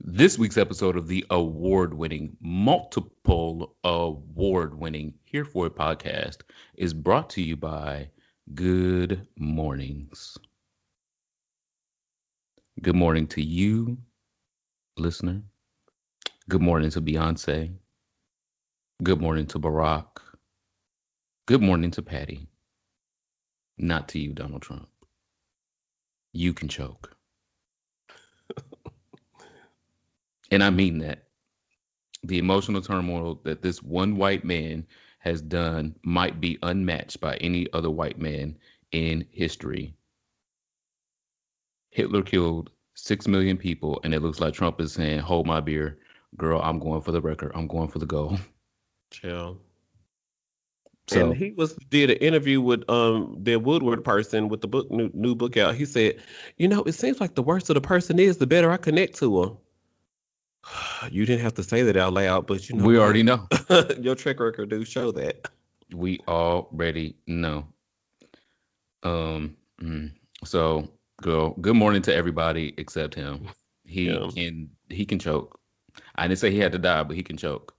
This week's episode of the multiple award-winning Here For It podcast is brought to you by Good Mornings. Good morning to you, listener. Good morning to Beyonce. Good morning to Barack. Good morning to Patty. Not to you, Donald Trump. You can choke. And I mean that. The emotional turmoil that this one white man has done might be unmatched by any other white man in history. Hitler killed 6 million people, and it looks like Trump is saying, hold my beer. Girl, I'm going for the record. I'm going for the goal. Chill. And So he did an interview with the Woodward person with the new book out. He said, it seems like the worse the person is, the better I connect to them. You didn't have to say that out loud, but you know we what? already know. Your track record do show that. We already know. Um, so girl, good morning to everybody except him. He Yeah. can choke. I didn't say he had to die, but he can choke.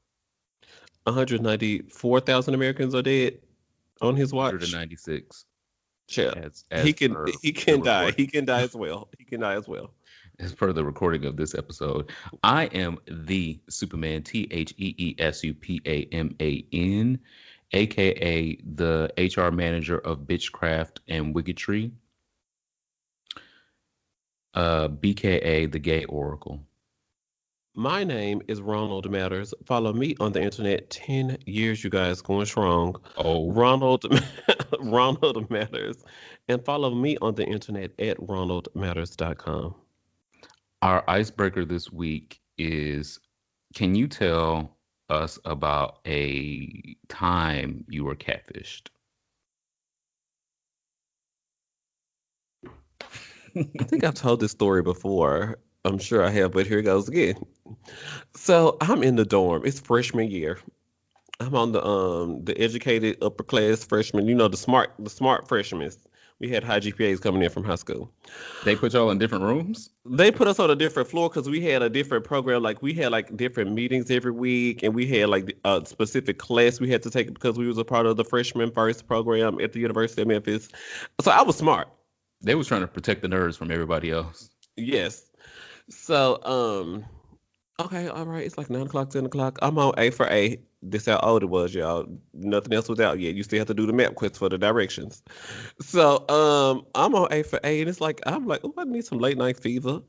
194,000 Americans are dead on his watch. 196 Chill. as per He the can die. recording. He can die as well. He can die as well. As per the recording of this episode. I am the Superman, TheeSupaman, aka the HR manager of Bitchcraft and Wiggetry, BKA the Gay Oracle. My name is Ronald Matters. Follow me on the internet. 10 years, you guys, going strong. Oh, Ronald Ronald Matters. And follow me on the internet at ronaldmatters.com. our icebreaker this week is, can you tell us about a time you were catfished? I think I've told this story before. I'm sure I have, but here it goes again. So I'm in the dorm. It's freshman year. I'm on the educated upper class freshman. The smart freshmen. We had high GPAs coming in from high school. They put y'all in different rooms? They put us on a different floor because we had a different program. Like we had like different meetings every week, and we had like a specific class we had to take because we was a part of the freshman first program at the University of Memphis. So I was smart. They was trying to protect the nerds from everybody else. Yes. So okay, all right. It's like 9 o'clock, 10 o'clock. I'm on A for A. This how old it was, y'all. Nothing else was out yet. You still have to do the map quest for the directions. So I'm on A for A, and it's like I'm like, oh, I need some late night fever.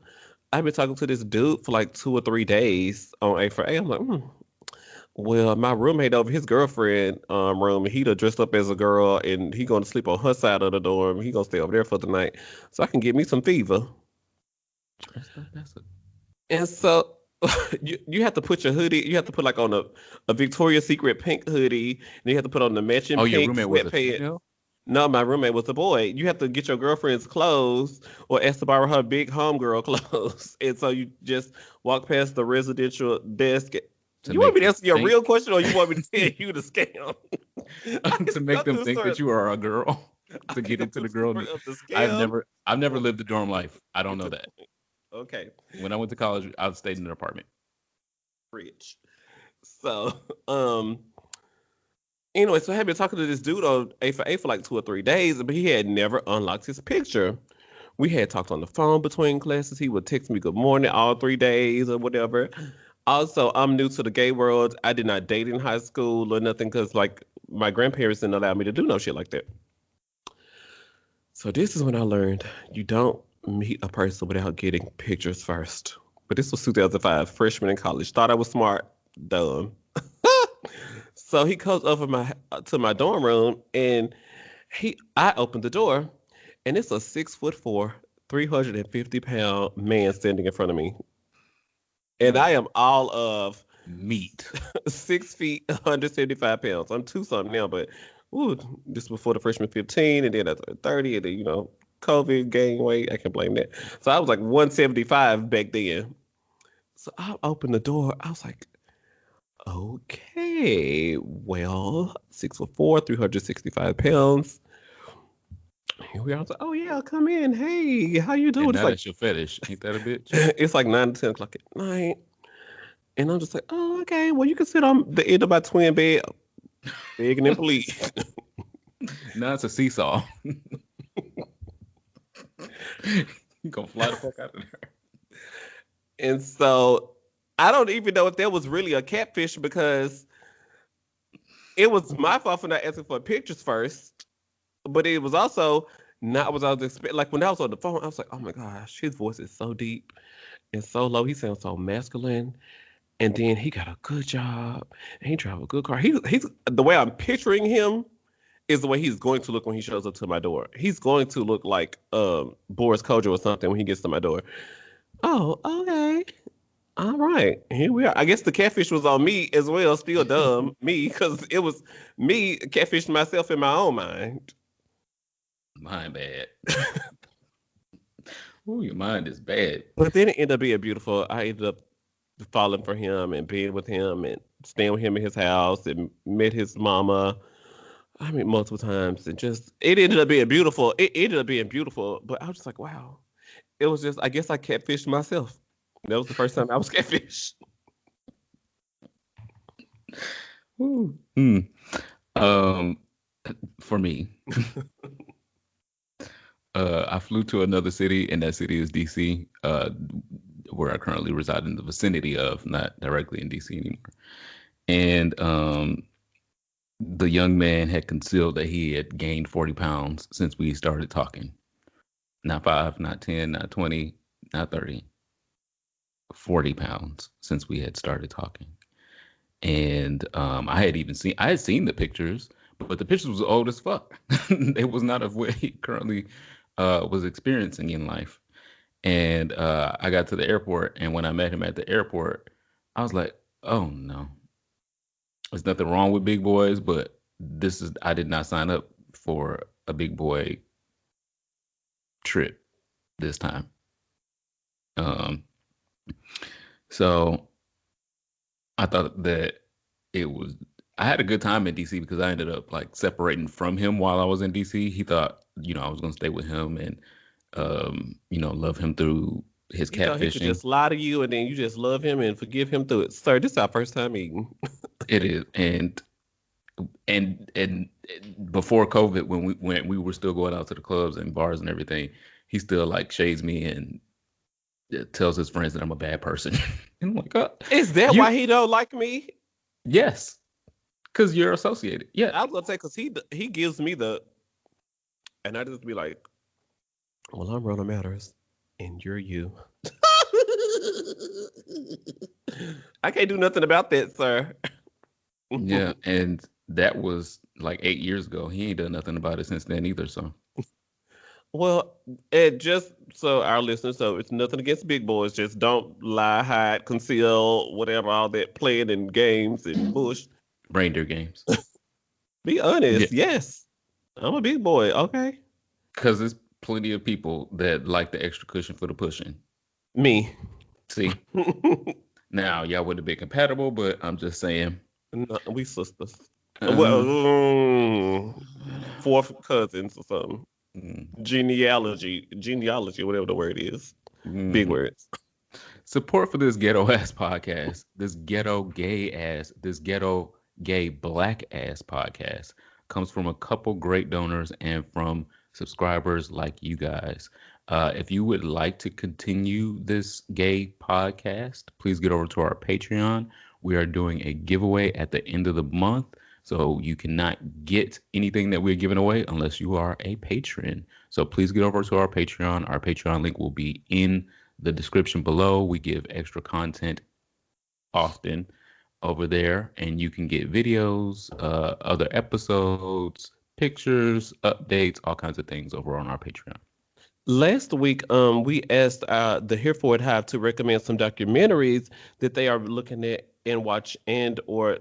I've been talking to this dude for like 2 or 3 days on A for A. I'm like, well, my roommate over his girlfriend room, he done dressed up as a girl, and he going to sleep on her side of the dorm. He gonna stay over there for the night, so I can get me some fever. That's a, And so you have to put your hoodie. You have to put like on a Victoria's Secret pink hoodie, and you have to put on the matching oh, your pink roommate was a sweatpants. female? No, my roommate was a boy. You have to get your girlfriend's clothes or ask to borrow her big homegirl clothes. And so you just walk past the residential desk. To You want make me to them answer your think real question or you want me to tell you the scam? to make Go them through the think story. that you are a girl I to can get go into through the the girl. story of the I've scam. never I've never lived the dorm life. I don't Get know to the that. point. Okay. When I went to college, I stayed in an apartment. Rich. So, anyway, so I had been talking to this dude on A for like 2 or 3 days, but he had never unlocked his picture. We had talked on the phone between classes. He would text me good morning all 3 days or whatever. Also, I'm new to the gay world. I did not date in high school or nothing because like my grandparents didn't allow me to do no shit like that. So this is when I learned you don't meet a person without getting pictures first. But this was 2005, freshman in college. Thought I was smart, dumb. So he comes over my to my dorm room and I opened the door and it's a 6'4", 350-pound man standing in front of me. And I am all of Meat. 6 feet, 175 pounds. I'm two something now, but ooh, this before the freshman 15, and then I turned 30, and then COVID gain weight. I can blame that. So I was like 175 back then. So I opened the door. I was like, okay, well, 6'4", 365 pounds. Here we are. I was like, oh yeah, come in. Hey, how you And doing? It's now like that's your fetish. Ain't that a bitch? it's like 9 to 10 o'clock at night. And I'm just like, oh, okay. Well, you can sit on the end of my twin bed, begging and pleading. Now it's a seesaw. You gonna fly the fuck out of there. And so I don't even know if that was really a catfish because it was my fault for not asking for pictures first. But it was also not what I was expecting. Like when I was on the phone, I was like, oh my gosh, his voice is so deep and so low. He sounds so masculine. And then he got a good job and he drives a good car. He's the way I'm picturing him is the way he's going to look when he shows up to my door. He's going to look like Boris Kodjoe or something when he gets to my door. Oh, okay. All right. Here we are. I guess the catfish was on me as well, still dumb. Me, because it was me catfishing myself in my own mind. Mind bad. Ooh, your mind is bad. But then it ended up being beautiful. I ended up falling for him and being with him and staying with him in his house and met his mama. I mean, multiple times, and just it ended up being beautiful. It ended up being beautiful, but I was just like, wow. It was just, I guess I catfished myself. That was the first time I was catfished. Ooh. Hmm. Um, for me, I flew to another city, and that city is DC, where I currently reside in the vicinity of, not directly in DC anymore. And the young man had concealed that he had gained 40 pounds since we started talking. Not five, not 10, not 20, not 30. 40 pounds since we had started talking. And I had seen the pictures, but the pictures was old as fuck. It was not of what he currently was experiencing in life. And I got to the airport, and when I met him at the airport, I was like, oh no, there's nothing wrong with big boys, but I did not sign up for a big boy trip this time. Um, so I thought that it was I had a good time in DC because I ended up like separating from him while I was in DC. He thought, I was gonna stay with him and love him through his He thought he could catfishing. just lie to you and then you just love him and forgive him through it. Sir, this is our first time meeting. It is. And before COVID, when we were still going out to the clubs and bars and everything, he still like shades me and tells his friends that I'm a bad person. And I'm like, Is that you why he don't like me? yes, because you're associated. Yeah. I was gonna say because he gives me the, and I just be like, well, I'm Rona Matters, and you're you. I can't do nothing about that, sir. Yeah, and that was like 8 years ago. He ain't done nothing about it since then either. So Well, it just so our listeners, so it's nothing against big boys. Just don't lie, hide, conceal, whatever, all that playing in games and bush. reindeer games. Be Yeah, honest. Yes, I'm a big boy. Okay, because there's plenty of people that like the extra cushion for the pushing. me. See, now y'all wouldn't be compatible, but I'm just saying. No, we sisters. Well, Uh, fourth cousins or something. mm, Genealogy, whatever the word is. Big mhm. words. Support for this ghetto ass podcast, this ghetto gay black ass podcast comes from a couple great donors and from subscribers like you guys. If you would like to continue this gay podcast, please get over to our Patreon. We are doing a giveaway at the end of the month. So you cannot get anything that we're giving away unless you are a patron. So please get over to our Patreon. Our Patreon link will be in the description below. We give extra content often over there, and you can get videos, other episodes, pictures, updates, all kinds of things over on our Patreon. Last week, we asked the Here For It Hive to recommend some documentaries that they are looking at and watch and or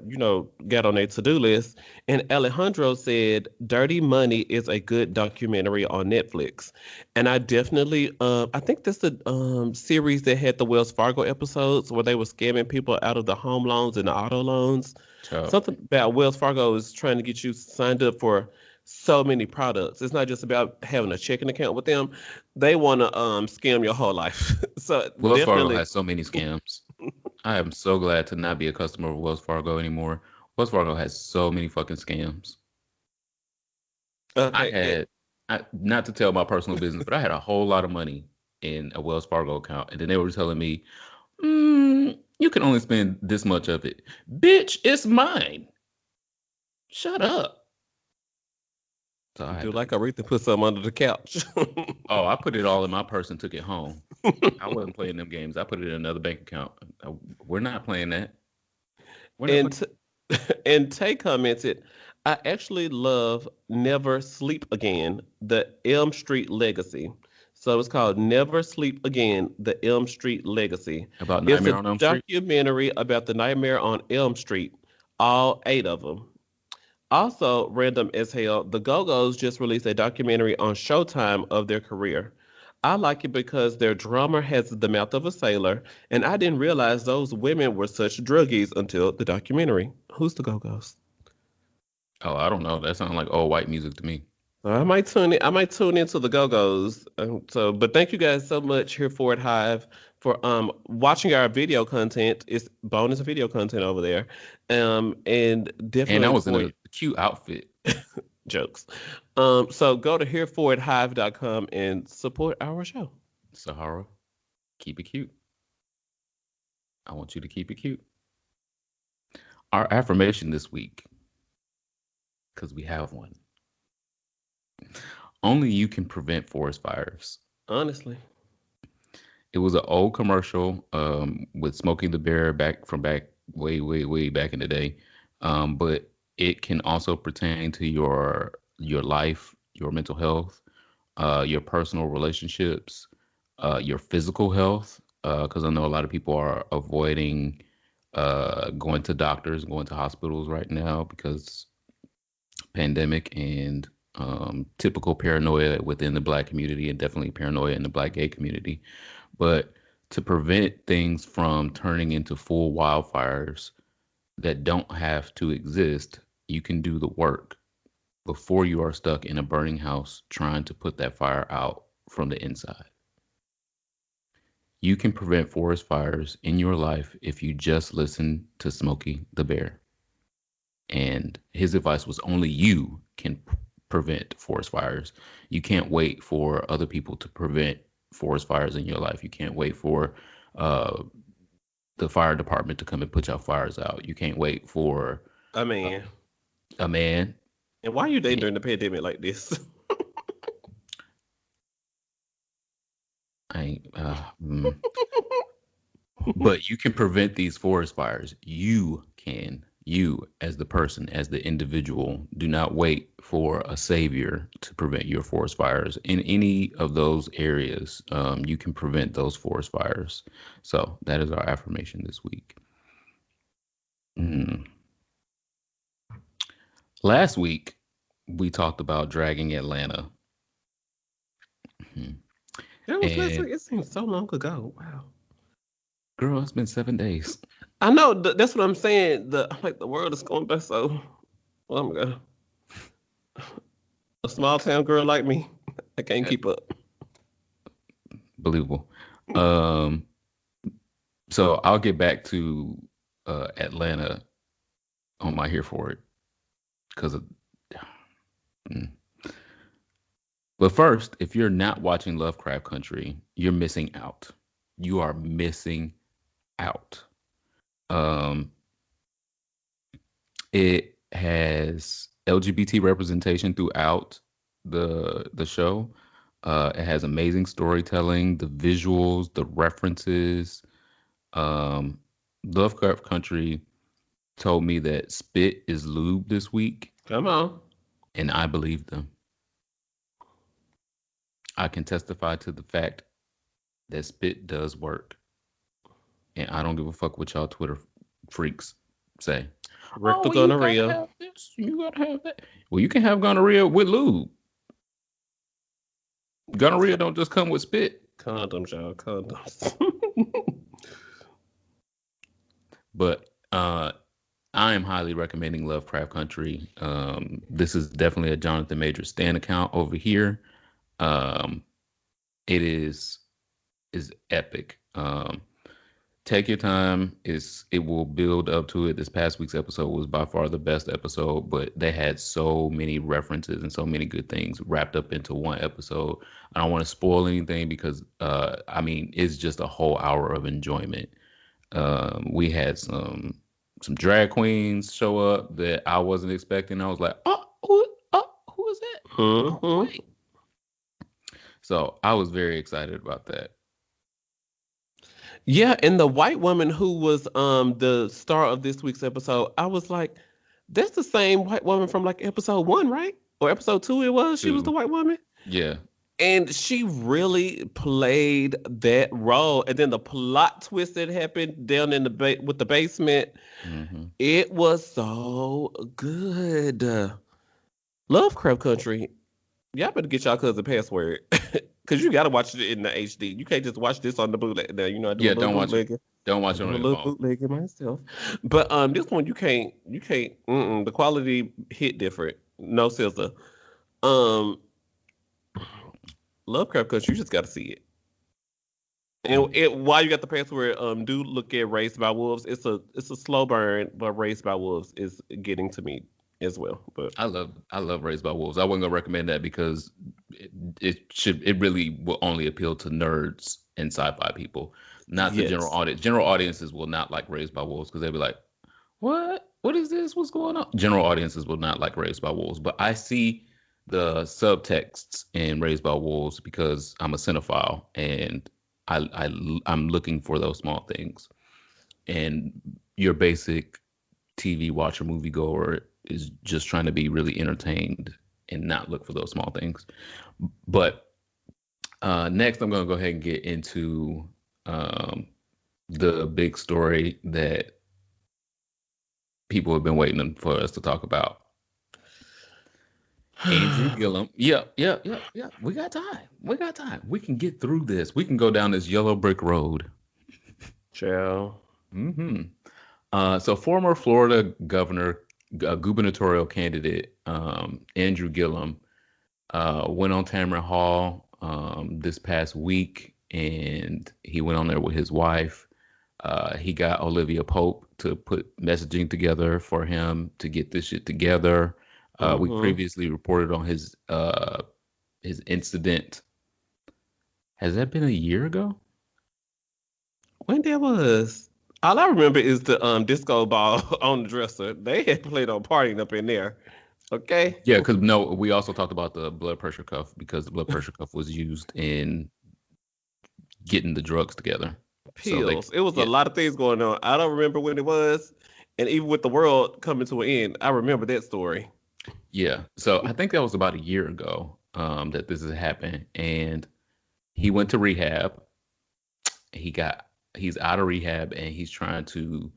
get on their to-do list. And Alejandro said Dirty Money is a good documentary on Netflix. And I definitely, I think that's the series that had the Wells Fargo episodes where they were scamming people out of the home loans and the auto loans. So Something about Wells Fargo is trying to get you signed up for so many products. It's not just about having a checking account with them. They want to scam your whole life. So Wells Fargo definitely, has so many scams. I am so glad to not be a customer of Wells Fargo anymore. Wells Fargo has so many fucking scams. I okay. had, not to tell my personal business, but I had a whole lot of money in a Wells Fargo account, and then they were telling me, "You can only spend this much of it." Bitch, it's mine. Shut up. So I Do had to. like Aretha, put something under the couch. Oh, I put it all in my purse and took it home. I wasn't playing them games. I put it in another bank account. We're not playing that. We're not and playing. t- and Tay commented, I actually love Never Sleep Again, the Elm Street Legacy. So it's called Never Sleep Again, the Elm Street Legacy. About It's Nightmare a on Elm Street. documentary about the Nightmare on Elm Street, all eight of them. Also, random as hell, the Go Go's just released a documentary on Showtime of their career. I like it because their drummer has the mouth of a sailor, and I didn't realize those women were such druggies until the documentary. Who's the Go Go's? Oh, I don't know. That sounds like old white music to me. I might tune in. I might tune into the Go Go's. But thank you guys so much here for it Hive for watching our video content. It's bonus video content over there, and And I definitely was in for a cute outfit. jokes. So go to hereforithive.com and support our show. Sahara, keep it cute. I want you to keep it cute. Our affirmation this week, because we have one. Only you can prevent forest fires. Honestly, It was an old commercial with Smokey the Bear back way, way, way back in the day. But it can also pertain to your life, your mental health, your personal relationships, your physical health. Because I know a lot of people are avoiding going to doctors, going to hospitals right now because pandemic and typical paranoia within the black community and definitely paranoia in the black gay community. But to prevent things from turning into full wildfires that don't have to exist, you can do the work before you are stuck in a burning house trying to put that fire out from the inside. You can prevent forest fires in your life if you just listen to Smokey the Bear. And his advice was only you can prevent forest fires. You can't wait for other people to prevent forest fires in your life. You can't wait for uh, the fire department to come and put your fires out. You can't wait for I uh, mean, a man. and why are you dating eh, during the pandemic like this? I ain't, but you can prevent these forest fires. You can. You, as the person, as the individual, do not wait for a savior to prevent your forest fires. In any of those areas, you can prevent those forest fires. So that is our affirmation this week. Mm. Last week, we talked about dragging Atlanta. Mhm. That was last And week. It seems so long ago. Wow. girl, it's been 7 days. I know. That's what I'm saying. I'm like the world is going by so. Oh my god. A small town girl like me, I can't Uh, keep up. Believable. Um, so I'll get back to Atlanta on my here for it because of. Mm. But first, if you're not watching Lovecraft Country, you're missing out. You are missing out. Um, it has LGBT representation throughout the show. It has amazing storytelling, the visuals, the references. Um, Lovecraft Country told me that spit is lube this week, Come on. and I believe them. I can testify to the fact that spit does work. And I don't give a fuck what y'all Twitter freaks say. Oh, Rectal well, you gotta gonorrhea. have this, you gotta have that. Well, you can have gonorrhea with lube. Gonorrhea don't just come with spit. Condoms, y'all. Condoms. But I am highly recommending Lovecraft Country. This is definitely a Jonathan Major Stan account over here. Um, it is epic. Take your time. It will build up to it. This past week's episode was by far the best episode, but they had so many references and so many good things wrapped up into one episode. I don't want to spoil anything because I mean it's just a whole hour of enjoyment. We had some drag queens show up that I wasn't expecting. I was like, who is that? Oh, Mm-hmm. wait. So I was very excited about that. Yeah, and the white woman who was the star of this week's episode, I was like, that's the same white woman from like episode 1, right? Or episode 2 it was. She was the Too. white woman. Yeah. And she really played that role. And then the plot twist that happened down in the with the basement, Hmm. it was so good. Lovecraft Country. Y'all better get y'all cousin password. Cause you gotta watch it in the HD. You can't just watch this on the bootleg. Now you know I do a Yeah. little Don't watch it. bootlegging. Don't I watch it do on a your little phone. bootlegging myself. But this one you can't. The quality hit different. No sizzle. Um, Lovecraft Country. You just gotta see it. And while you got the password, do look at Raised by Wolves. It's a slow burn, but Raised by Wolves is getting to me as well. But I love Raised by Wolves. I wasn't gonna recommend that because it really will only appeal to nerds and sci-fi people, not the general yes. audience. General audiences will not like Raised by Wolves because they'll be like, "What? What is this? What's going on?" General audiences will not like Raised by Wolves, but I see the subtexts in Raised by Wolves because I'm a cinephile and I'm looking for those small things. And your basic TV watcher, moviegoer is just trying to be really entertained and not look for those small things. But next, I'm going to go ahead and get into um, the big story that people have been waiting for us to talk about. Andrew Gillum. Yeah, yeah, yeah, yeah. We got time. We got time. We can get through this. We can go down this yellow brick road. Ciao. Hmm. So, former Florida governor, gubernatorial candidate Andrew Gillum went on Tamron Hall this past week, and he went on there with his wife. He got Olivia Pope to put messaging together for him to get this shit together. We Mm-hmm. previously reported on his incident. Has that been a year ago? When that was, all I remember is the disco ball on the dresser. They had played on partying up in there. Okay, Yeah, because no, we also talked about the blood pressure cuff because the blood pressure cuff was used in getting the drugs together. So they, pills. It was a yeah, lot of things going on. I don't remember when it was, and even with the world coming to an end, I remember that story. yeah. So I think that was about a year ago that this has happened, and he went to rehab. He's out of rehab, and he's trying to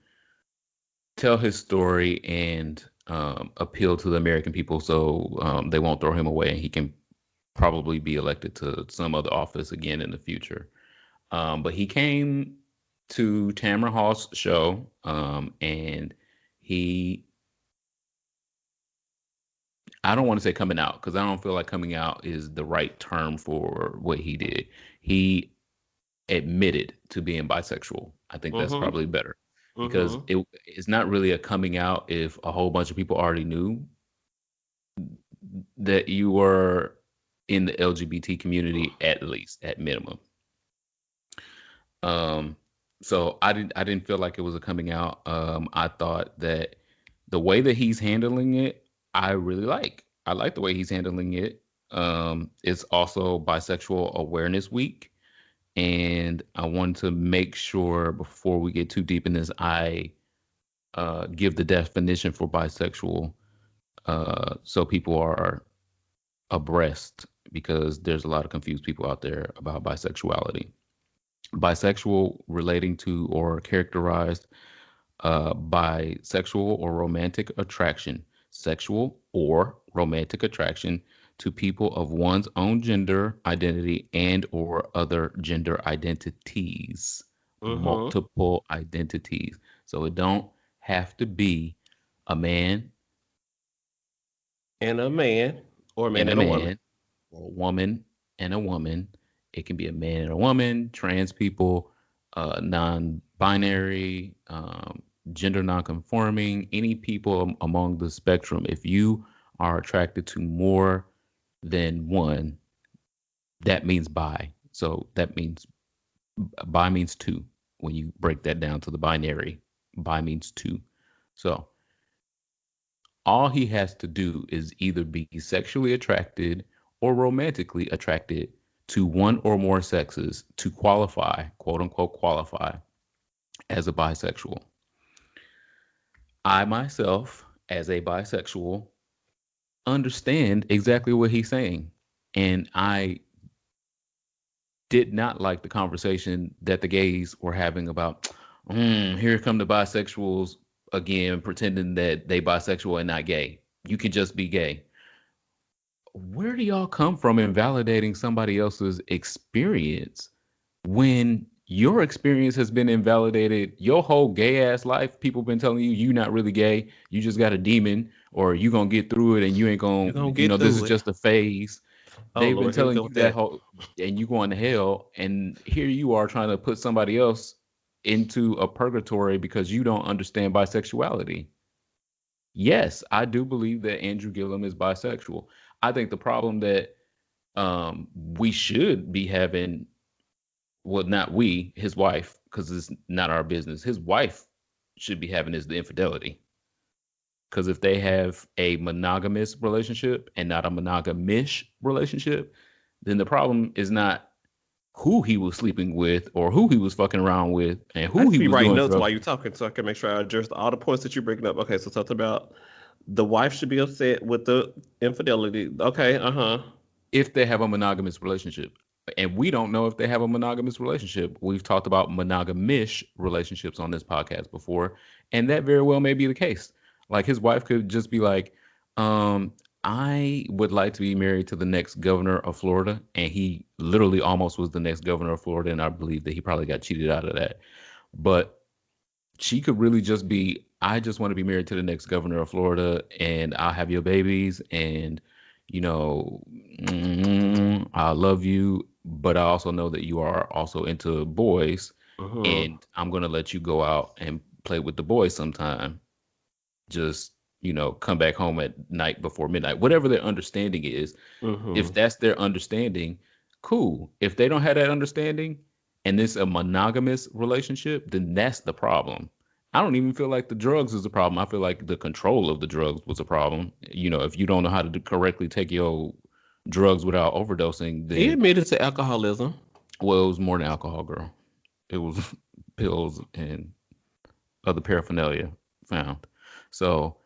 tell his story and appeal to the American people so they won't throw him away, and he can probably be elected to some other office again in the future. But he came to Tamara Hall's show, and he, I don't want to say coming out because I don't feel like coming out is the right term for what he did. He admitted to being bisexual. I think that's Mm-hmm. probably better because Mm-hmm. it's not really a coming out if a whole bunch of people already knew that you were in the LGBT community at least at minimum. Um, so I didn't feel like it was a coming out. I thought that the way that he's handling it, I really like. I like the way he's handling it. It's also Bisexual Awareness Week, and I wanted to make sure before we get too deep in this, I give the definition for bisexual, so people are abreast because there's a lot of confused people out there about bisexuality. Bisexual relating to or characterized by sexual or romantic attraction, sexual or romantic attraction to people of one's own gender identity and or other gender identities, Mm-hmm. multiple identities. So it don't have to be. a man And a man, or a man and a and a woman. man, or a woman and a woman. It can be a man and a woman, trans people, non-binary, gender non-conforming, any people among the spectrum. If you are attracted to more than one, that means bi. So that means bi means two. When you break that down to the binary, bi means two. So all he has to do is either be sexually attracted or romantically attracted to one or more sexes to qualify, quote unquote, qualify as a bisexual. I myself, as a bisexual, understand exactly what he's saying. And I did not like the conversation that the gays were having about, here come the bisexuals again, pretending that they bisexual and not gay. You can just be gay. Where do y'all come from in validating somebody else's experience when your experience has been invalidated your whole gay ass life? People been telling you you not really gay, you just got a demon, or you gonna get through it and you ain't gonna, You're gonna get this is through it. just a phase. Oh They've been Lord, here we telling go you with that that. whole, and you going to hell, and here you are trying to put somebody else into a purgatory because you don't understand bisexuality. Yes, I do believe that Andrew Gillum is bisexual. I think the problem that we should be having, well, not we, his wife, because it's not our business. His wife should be having is the infidelity. Because if they have a monogamous relationship and not a monogamish relationship, then the problem is not who he was sleeping with or who he was fucking around with and I who just he be was writing doing notes drugs. while you're talking so I can make sure I address all the points that you're bringing up. Okay, so talking about the wife should be upset with the infidelity. Okay, uh-huh. If they have a monogamous relationship. And we don't know if they have a monogamous relationship. We've talked about monogamish relationships on this podcast before, and that very well may be the case. Like his wife could just be like, I would like to be married to the next governor of Florida. And he literally almost was the next governor of Florida. And I believe that he probably got cheated out of that. But she could really just be, I just want to be married to the next governor of Florida and I'll have your babies and you know, I love you, but I also know that you are also into boys Mm-hmm. and I'm going to let you go out and play with the boys sometime. Just, come back home at night before midnight. Whatever their understanding is, if Mm-hmm. that's their understanding, cool. If they don't have that understanding and it's a monogamous relationship, then that's the problem. I don't even feel like the drugs is a problem. I feel like the control of the drugs was a problem. If you don't know how to correctly take your drugs without overdosing, He then, admitted to alcoholism. well, it was more than alcohol, girl. It was pills and other paraphernalia found. So,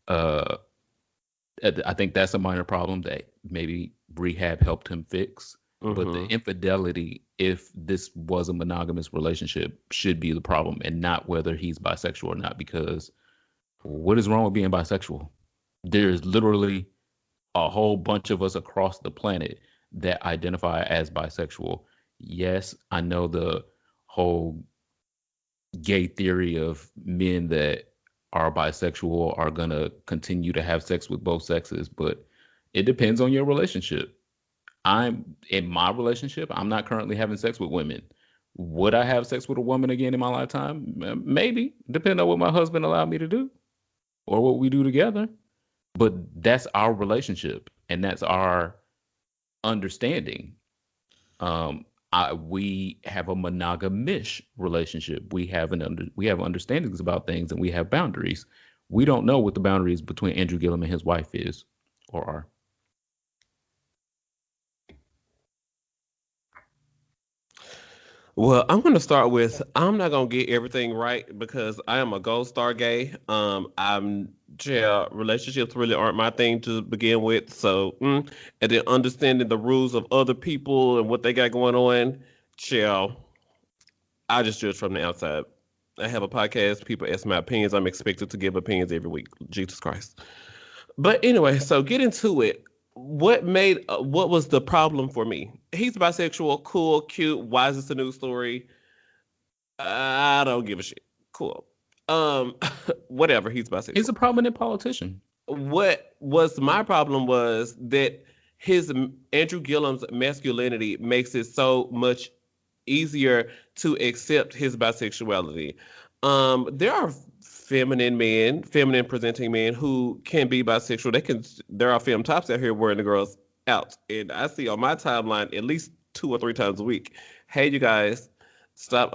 uh, I think that's a minor problem that maybe rehab helped him fix. But the Mm-hmm. infidelity, if this was a monogamous relationship, should be the problem and not whether he's bisexual or not. Because what is wrong with being bisexual? There's literally a whole bunch of us across the planet that identify as bisexual. Yes, I know the whole gay theory of men that are bisexual are going to continue to have sex with both sexes, but it depends on your relationship. I'm in my relationship, I'm not currently having sex with women. Would I have sex with a woman again in my lifetime? Maybe, depending on what my husband allowed me to do or what we do together. But that's our relationship and that's our understanding. um we have a monogamish relationship. We have understandings about things and we have boundaries. We don't know what the boundaries between Andrew Gillum and his wife is or are. Well, I'm going to start with I'm not going to get everything right because I am a gold star gay. Yeah, relationships really aren't my thing to begin with. So, and then understanding the rules of other people and what they got going on, chill. I just judge from the outside. I have a podcast. People ask my opinions. I'm expected to give opinions every week. Jesus Christ. But anyway, so get into it. What was the problem for me? He's bisexual, cool, cute. Why is this a news story? I don't give a shit. Cool. Um, whatever. He's He's bisexual. a prominent politician. What was my problem was that Andrew Gillum's masculinity makes it so much easier to accept his bisexuality. There are feminine men, feminine presenting men who can be bisexual. They can. There are film tops out here wearing the girls out, and I see on my timeline at least 2 or 3 times a week. Hey, you guys, stop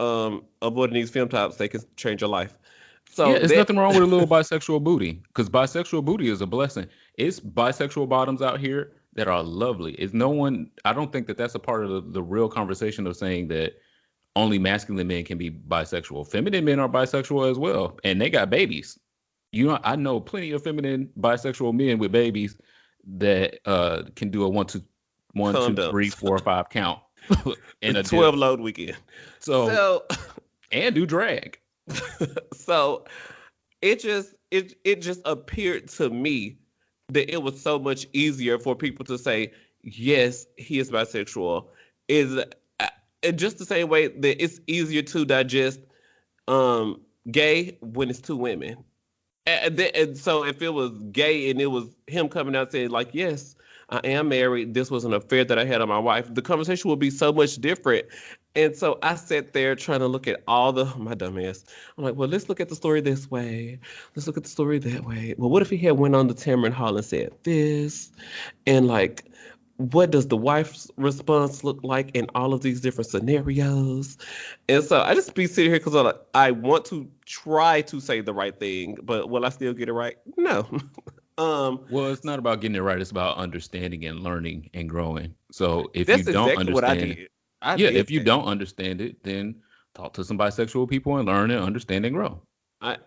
avoiding these film tops. They can change your life. Yeah, So there's that nothing wrong with a little bisexual booty because bisexual booty is a blessing. It's bisexual bottoms out here that are lovely. It's no one. I don't think that that's a part of the real conversation of saying that only masculine men can be bisexual. Feminine men are bisexual as well, and they got babies. You know, I know plenty of feminine bisexual men with babies that can do a one, two, three, condoms, four, five count in a dip. 12 load weekend. So So and do drag. so it just appeared to me that it was so much easier for people to say yes, he is bisexual. Is just the same way that it's easier to digest um gay when it's two women. And so if it was gay and it was him coming out saying like, yes, I am married. This was an affair that I had on my wife. The conversation would be so much different. And so I sat there trying to look at all my dumb ass. I'm like, well, let's look at the story this way. Let's look at the story that way. Well, what if he had went on the Tamron Hall and said this? And like, what does the wife's response look like in all of these different scenarios? And so I just be sitting here because I want to try to say the right thing, but will I still get it right? No. um, Well, it's not about getting it right. It's about understanding and learning and growing. So if you that's don't exactly what I understand, did. I yeah, did if you that. don't understand it, then talk to some bisexual people and learn and understand and grow.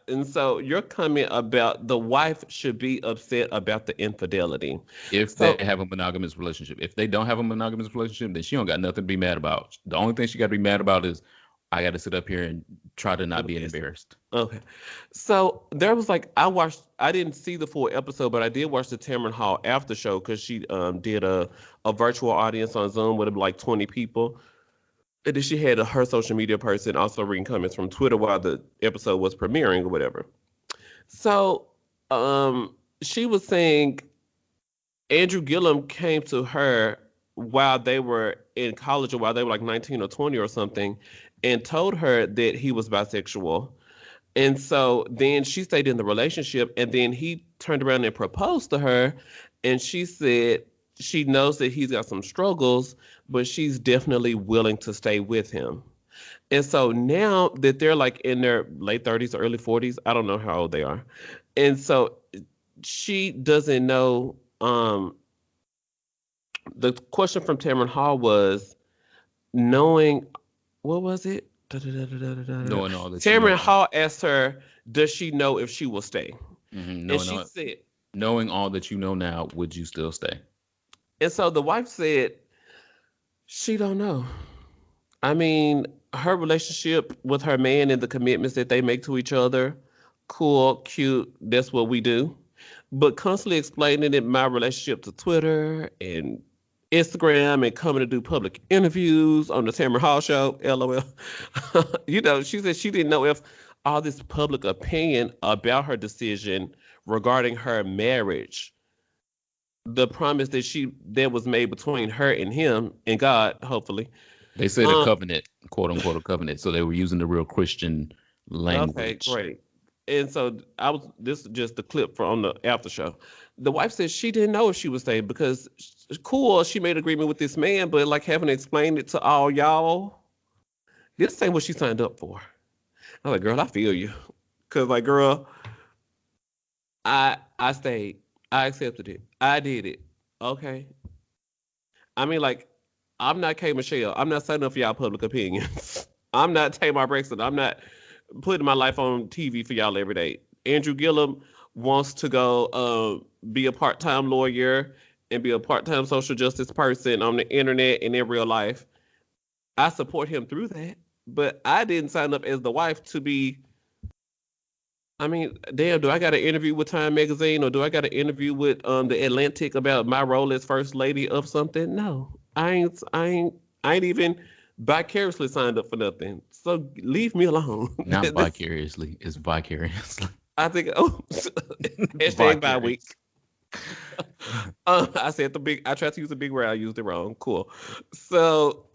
And so your comment about the wife should be upset about the infidelity. If they So have a monogamous relationship, if they don't have a monogamous relationship, then she don't got nothing to be mad about. The only thing she got to be mad about is I got to sit up here and try to not be listen. embarrassed. Okay. So there was like I didn't see the full episode, but I did watch the Tamron Hall after show because she did a virtual audience on Zoom with like 20 people. And then she had her social media person also reading comments from Twitter while the episode was premiering or whatever. So she was saying Andrew Gillum came to her while they were in college or while they were like 19 or 20 or something and told her that he was bisexual. And so then she stayed in the relationship, and then he turned around and proposed to her, and she said she knows that he's got some struggles, but she's definitely willing to stay with him. And so now that they're like in their late 30s or early 40s, I don't know how old they are. And so she doesn't know. The question from Tamron Hall was knowing, what was it? Knowing all that you know Tamron now, Hall asked her, does she know if she will stay? hmm And knowing she all, said, knowing all that you know now, would you still stay? and so the wife said, she don't know. I mean, her relationship with her man and the commitments that they make to each other, cool, cute, that's what we do. But constantly explaining it, my relationship to Twitter and Instagram and coming to do public interviews on the Tamara Hall show, LOL. She said she didn't know if all this public opinion about her decision regarding her marriage, the promise that was made between her and him and God, hopefully. They said a Um, covenant, quote unquote, a covenant. So they were using the real Christian okay, language. great. And so this is just the clip from the after show. The wife said she didn't know if she was saved because cool, she made agreement with this man, but like having explained it to all y'all, this ain't what she signed up for. I was like, girl, I feel you. Cause like, girl, I stayed. I accepted it. I did it. Okay. I mean, like, I'm not K Michelle. I'm not signing up for y'all public opinions. I'm not Tamar Braxton. I'm not putting my life on TV for y'all every day. Andrew Gillum wants to go be a part-time lawyer and be a part-time social justice person on the internet and in real life. I support him through that, but I didn't sign up as the wife to be. I mean, damn, do I got an interview with Time Magazine or do I got an interview with the Atlantic about my role as first lady of something? No, I ain't even vicariously signed up for nothing. So leave me alone. Not vicariously, it's vicariously. I think. Oh, hashtag bye week. Vicarious. I said the big. I tried to use the big word. I used it wrong. Cool. So,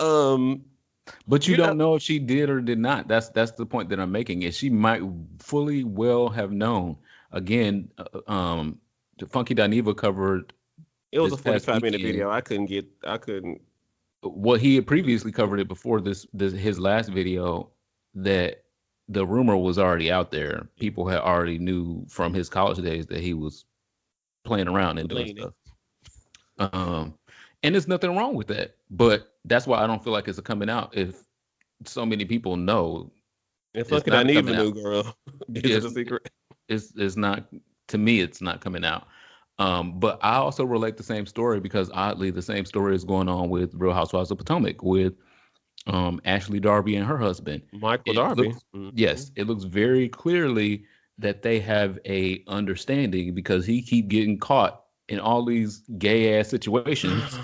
But you you know, don't know if she did or did not. That's the point that I'm making. Is she might fully well have known. Again, the Funky Dineva covered it was this a past 45-minute weekend. video. I couldn't get. I couldn't. Well, he had previously covered it before this his last video, that the rumor was already out there. People had already knew from his college days that he was playing around and doing Leaning. stuff. Um, and there's nothing wrong with that. But that's why I don't feel like it's a coming out. If so many people know, And it's fucking not I a need a coming new out. girl. Is it It's a secret? it's not, to me. It's not coming out. But I also relate the same story because oddly the same story is going on with Real Housewives of Potomac with Ashley Darby and her husband. Michael It Darby. looks, Mm-hmm. yes, it looks very clearly that they have a understanding because he keep getting caught in all these gay ass situations,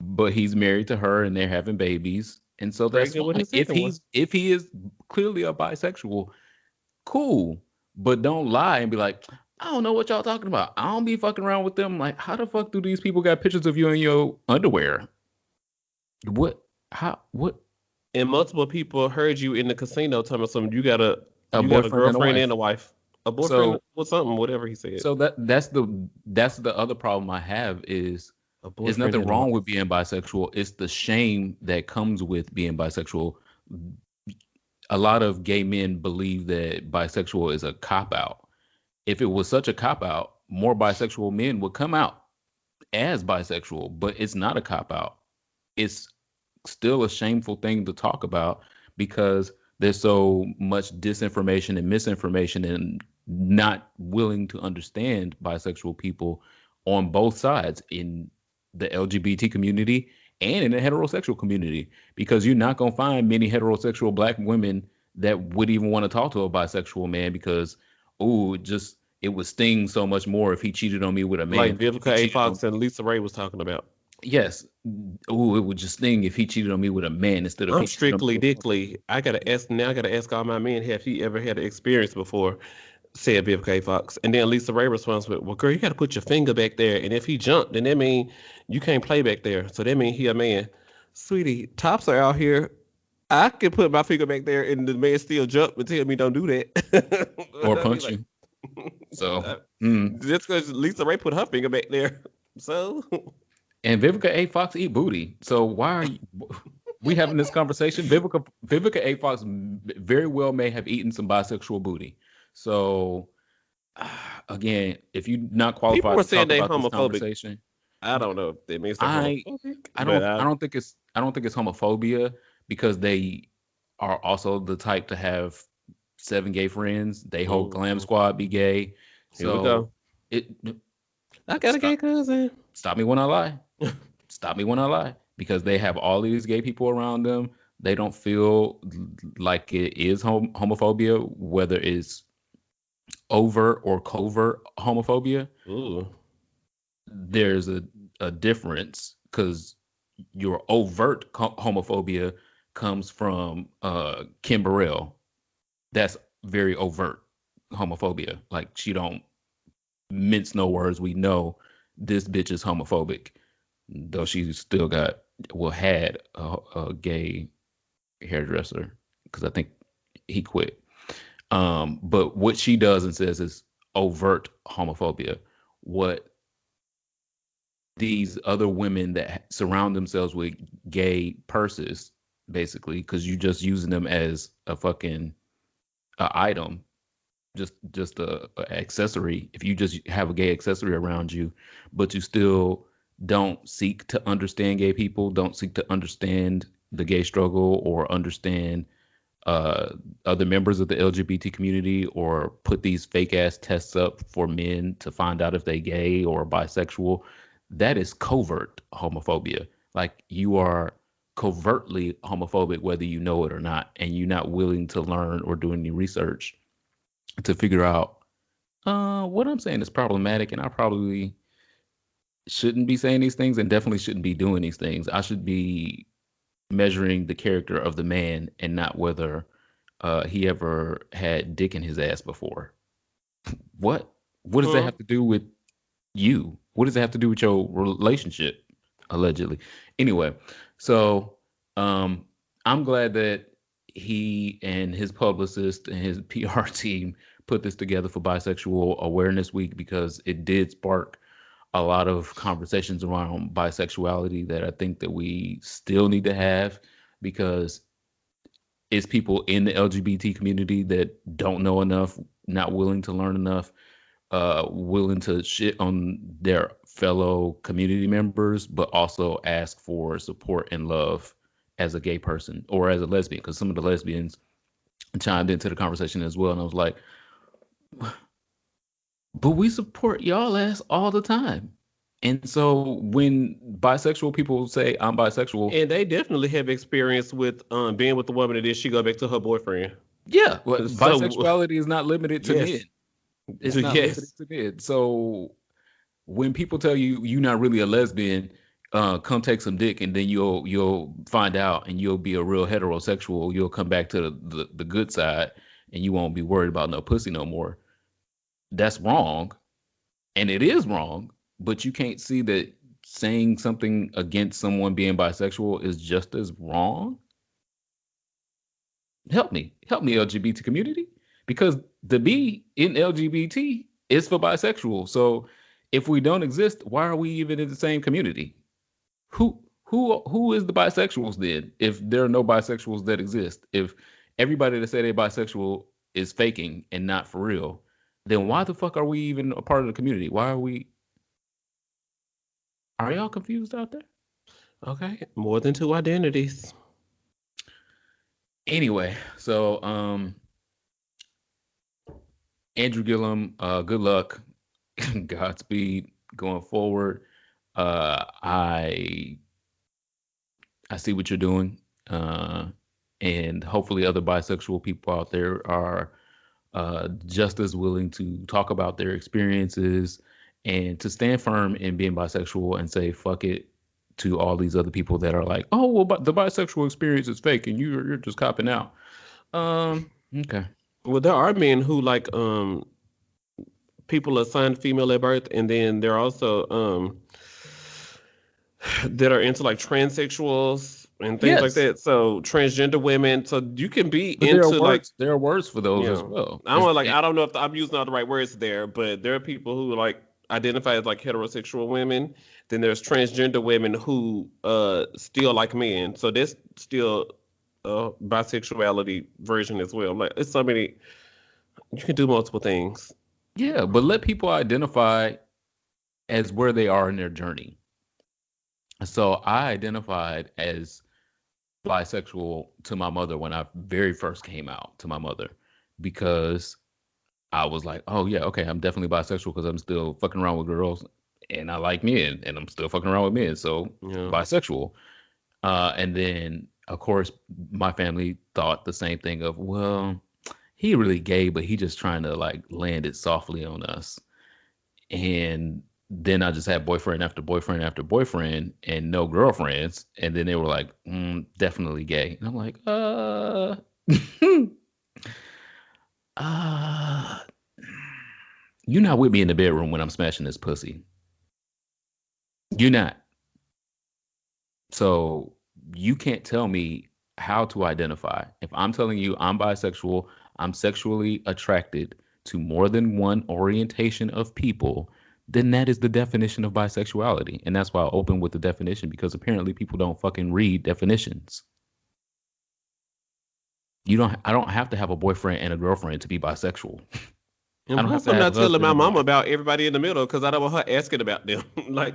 but he's married to her and they're having babies, and so that's Pregnant with fine. his second one. If he is clearly a bisexual, cool, but don't lie and be like, I don't know what y'all talking about. I don't be fucking around with them. Like, how the fuck do these people got pictures of you in your underwear? What? How? What? And multiple people heard you in the casino telling me something. A You got a boyfriend and a girlfriend and wife. a wife, a boyfriend So or something, whatever he said. so that's the other problem I have is A there's boyfriend nothing and a wrong with wife. being bisexual. It's the shame that comes with being bisexual. A lot of gay men believe that bisexual is a cop out. If it was such a cop out, more bisexual men would come out as bisexual, but it's not a cop out. It's still a shameful thing to talk about because there's so much disinformation and misinformation and not willing to understand bisexual people on both sides in the LGBT community and in the heterosexual community, because you're not going to find many heterosexual black women that would even want to talk to a bisexual man because, oh, just it would sting so much more if he cheated on me with a man. Like If he Vivica A. cheated on, Fox and Lisa Ray was talking about. yes, oh, it would just sting if he cheated on me with a man instead of I'm he cheated on me strictly with a woman. dickly. I gotta ask now. I gotta ask all my men, have he ever had an experience before? Said Vivica A. Fox, and then Lisa Ray responds with, "Well, girl, you gotta put your finger back there, and if he jumped, then that mean you can't play back there. So that mean he a man, sweetie. Tops are out here. I can put my finger back there, and the man still jump and tell me don't do that. Or I'd be punch like, you. So, mm. just because Lisa Ray put her finger back there, so And Vivica A. Fox eat booty. So why are you, we having this conversation? Vivica A. Fox very well may have eaten some bisexual booty. So again, if you're not people qualified were to saying talk they about this homophobic. conversation, I don't know if that means they're I homophobic, I but don't I don't think it's I don't think it's homophobia because they are also the type to have seven gay friends. They whole glam mhm. squad be gay. Here we So go. it I got a gay stop cousin. stop me when I lie. Stop me when I lie, because they have all these gay people around them. They don't feel like it is homophobia, whether it's overt or covert homophobia. Ooh. There's a difference because your overt homophobia comes from Kim Burrell. That's very overt homophobia. Like, she don't mince no words. We know this bitch is homophobic, though she still got, well, had a gay hairdresser because I think he quit. But what she does and says is overt homophobia. What these other women that surround themselves with gay purses, basically, because you just using them as a fucking item, just a accessory. If you just have a gay accessory around you, but you still don't seek to understand gay people, don't seek to understand the gay struggle or understand uh, other members of the LGBT community, or put these fake ass tests up for men to find out if they gay or bisexual, that is covert homophobia. Like, you are covertly homophobic whether you know it or not, and you're not willing to learn or do any research to figure out what I'm saying is problematic, and I probably shouldn't be saying these things and definitely shouldn't be doing these things. I should be measuring the character of the man and not whether he ever had dick in his ass before. What? What does that Hmm. have to do with you? What does it have to do with your relationship? Allegedly. Anyway, so um, I'm glad that he and his publicist and his PR team put this together for Bisexual Awareness Week because it did spark a lot of conversations around bisexuality that I think that we still need to have because it's people in the LGBT community that don't know enough, not willing to learn enough, willing to shit on their fellow community members, but also ask for support and love as a gay person or as a lesbian. Because some of the lesbians chimed into the conversation as well, and I was like, "But we support y'all ass all the time." And so when bisexual people say I'm bisexual, And they definitely have experience with being with the woman and then she go back to her boyfriend. yeah, well, So bisexuality is not limited to men. yes, It's not limited yes. to men. So when people tell you you're not really a lesbian, come take some dick, and then you'll find out, and you'll be a real heterosexual. You'll come back to the good side, and you won't be worried about no pussy no more. That's wrong, and it is wrong. But you can't see that saying something against someone being bisexual is just as wrong. Help me, LGBT community, because the B in LGBT is for bisexual. So if we don't exist, why are we even in the same community? Who is the bisexuals then? If there are no bisexuals that exist, if everybody that say they're bisexual is faking and not for real, then why the fuck are we even a part of the community? Why are we? Are y'all confused out there? Okay, more than two identities. Anyway, so Andrew Gillum, good luck, Godspeed going forward. I see what you're doing, and hopefully other bisexual people out there are just as willing to talk about their experiences and to stand firm in being bisexual and say fuck it to all these other people that are like, oh well, but the bisexual experience is fake and you're just copping out. Okay. Well, there are men who like people assigned female at birth, and then there are also that are into like transsexuals and things like Yes, that. So transgender women. So you can be but there are into like, words. There are words for those you as know, well. I don't like, I don't know if I'm using all the right words there, but there are people who like identify as like heterosexual women. Then there's transgender women who still like men. So that's still a bisexuality version as well. Like it's so many. You can do multiple things. Yeah, but let people identify as where they are in their journey. So I identified as bisexual to my mother when I very first came out to my mother because I was like, oh yeah, okay, I'm definitely bisexual because I'm still fucking around with girls and I like men and I'm still fucking around with men, so Yeah. bisexual. And then of course my family thought the same thing of, well, he really gay, but he just trying to like land it softly on us. And then I just had boyfriend after boyfriend after boyfriend and no girlfriends. And then they were like, definitely gay. And I'm like, uh, you're not with me in the bedroom when I'm smashing this pussy. You're not. So you can't tell me how to identify. If I'm telling you I'm bisexual, I'm sexually attracted to more than one orientation of people, then that is the definition of bisexuality. And that's why I open with the definition because apparently people don't fucking read definitions. I don't have to have a boyfriend and a girlfriend to be bisexual. And I don't have plus, to I'm have not a telling husband my and a mom wife. about everybody in the middle because I don't want her asking about them. Like,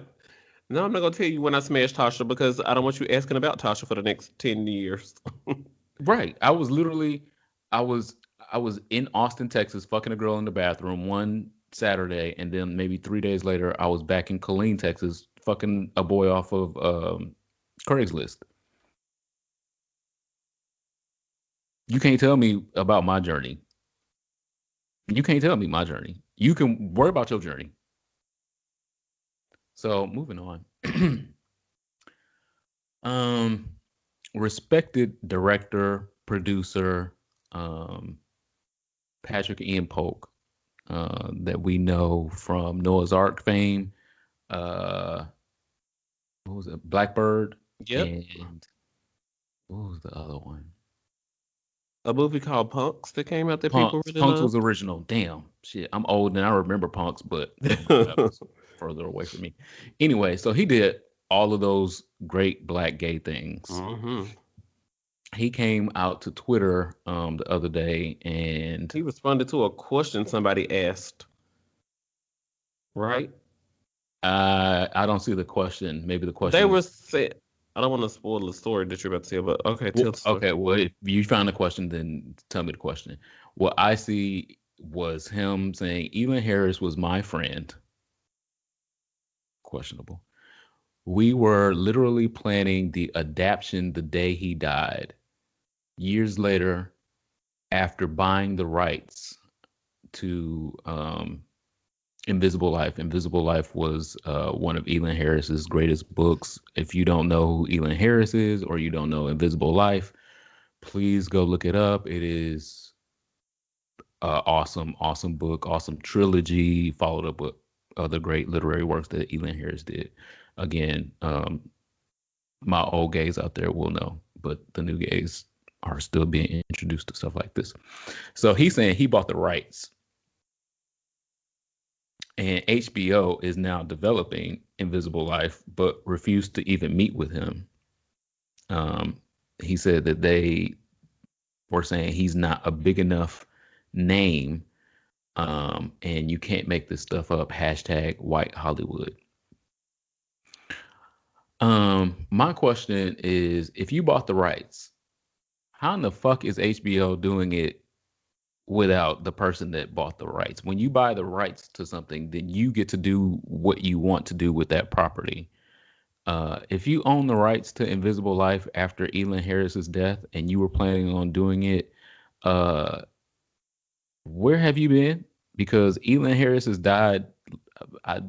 no, I'm not gonna tell you when I smashed Tasha because I don't want you asking about Tasha for the next 10 years. Right. I was I was in Austin, Texas, fucking a girl in the bathroom one Saturday, and then maybe 3 days later, I was back in Killeen, Texas, fucking a boy off of Craigslist. You can't tell me about my journey. You can't tell me my journey. You can worry about your journey. So moving on. um, respected director, producer, um, Patrick Ian Polk, that we know from Noah's Ark fame. Uh, what was it? Blackbird, Yep. and what was the other one? A movie called Punks that came out that people Punks. really Punks was loved. original. Damn, shit. I'm old and I remember Punks, but that was further away from me. Anyway, so he did all of those great black gay things. Hmm. He came out to Twitter the other day, and He responded to a question somebody asked, right? I don't see the question. Maybe the They question were is, said. I don't want to spoil the story that you're about to tell, but okay, tell the story. okay, well, if you found the question, then tell me the question. What I see was him saying, Elon Harris was my friend. Questionable. We were literally planning the adaptation the day he died. Years later, after buying the rights to Invisible Life. Invisible Life was one of Elon Harris's greatest books. If you don't know who Elon Harris is or you don't know Invisible Life, please go look it up. It is awesome, awesome book, awesome trilogy, followed up with other great literary works that Elon Harris did. Again, my old gays out there will know, but the new gays are still being introduced to stuff like this. So he's saying he bought the rights, and HBO is now developing Invisible Life, but refused to even meet with him. Um, he said that they were saying he's not a big enough name, and you can't make this stuff up. Hashtag White Hollywood. My question is, if you bought the rights, how in the fuck is HBO doing it without the person that bought the rights? When you buy the rights to something, then you get to do what you want to do with that property. If you own the rights to Invisible Life after Elon Harris's death and you were planning on doing it, uh, where have you been? Because Elon Harris has died. I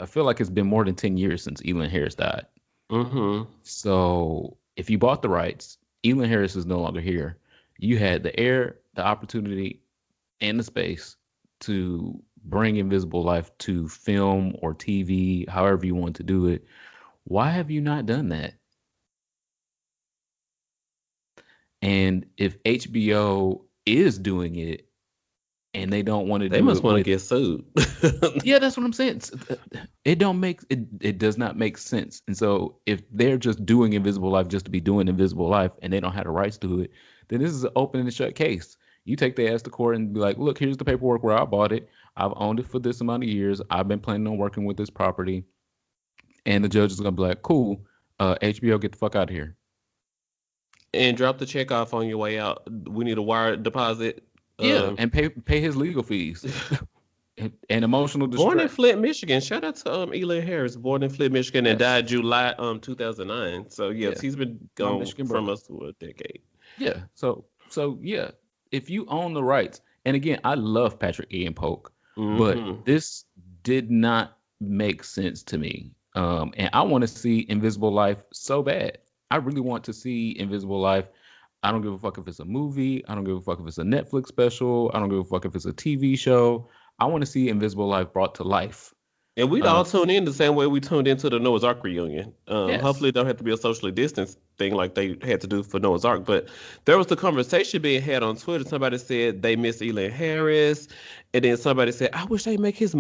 feel like it's been more than 10 years since Elon Harris died. Hmm. So if you bought the rights, Elon Harris is no longer here. You had the air, the opportunity, and the space to bring Invisible Life to film or TV, however you want to do it. Why have you not done that? And if HBO is doing it and they don't want to They do must it want to with, get sued. yeah, that's what I'm saying. It don't make it. It does not make sense. And so if they're just doing Invisible Life just to be doing Invisible Life and they don't have the rights to it, then this is an open and shut case. You take their ass to court and be like, look, here's the paperwork where I bought it. I've owned it for this amount of years. I've been planning on working with this property, and the judge is gonna be like, cool, HBO, get the fuck out of here. And drop the check off on your way out. We need a wire deposit. Yeah, Um, and pay his legal fees and emotional Born in distress. Flint, Michigan. Shout out to Eli Harris. Born in Flint, Michigan, and Yes. died July 2009. So yes, Yeah. he's been My gone Michigan from brother. us for a decade. Yeah. So yeah, if you own the rights, and again, I love Patrick Ian Polk, but Hmm. this did not make sense to me. And I want to see Invisible Life so bad. I really want to see Invisible Life. I don't give a fuck if it's a movie. I don't give a fuck if it's a Netflix special. I don't give a fuck if it's a TV show. I want to see Invisible Life brought to life. And we'd Uh, all tune in the same way we tuned into the Noah's Ark reunion. yes. Hopefully, it don't have to be a socially distanced thing like they had to do for Noah's Ark. But there was the conversation being had on Twitter. Somebody said they miss Elon Harris, and then somebody said, "I wish they make his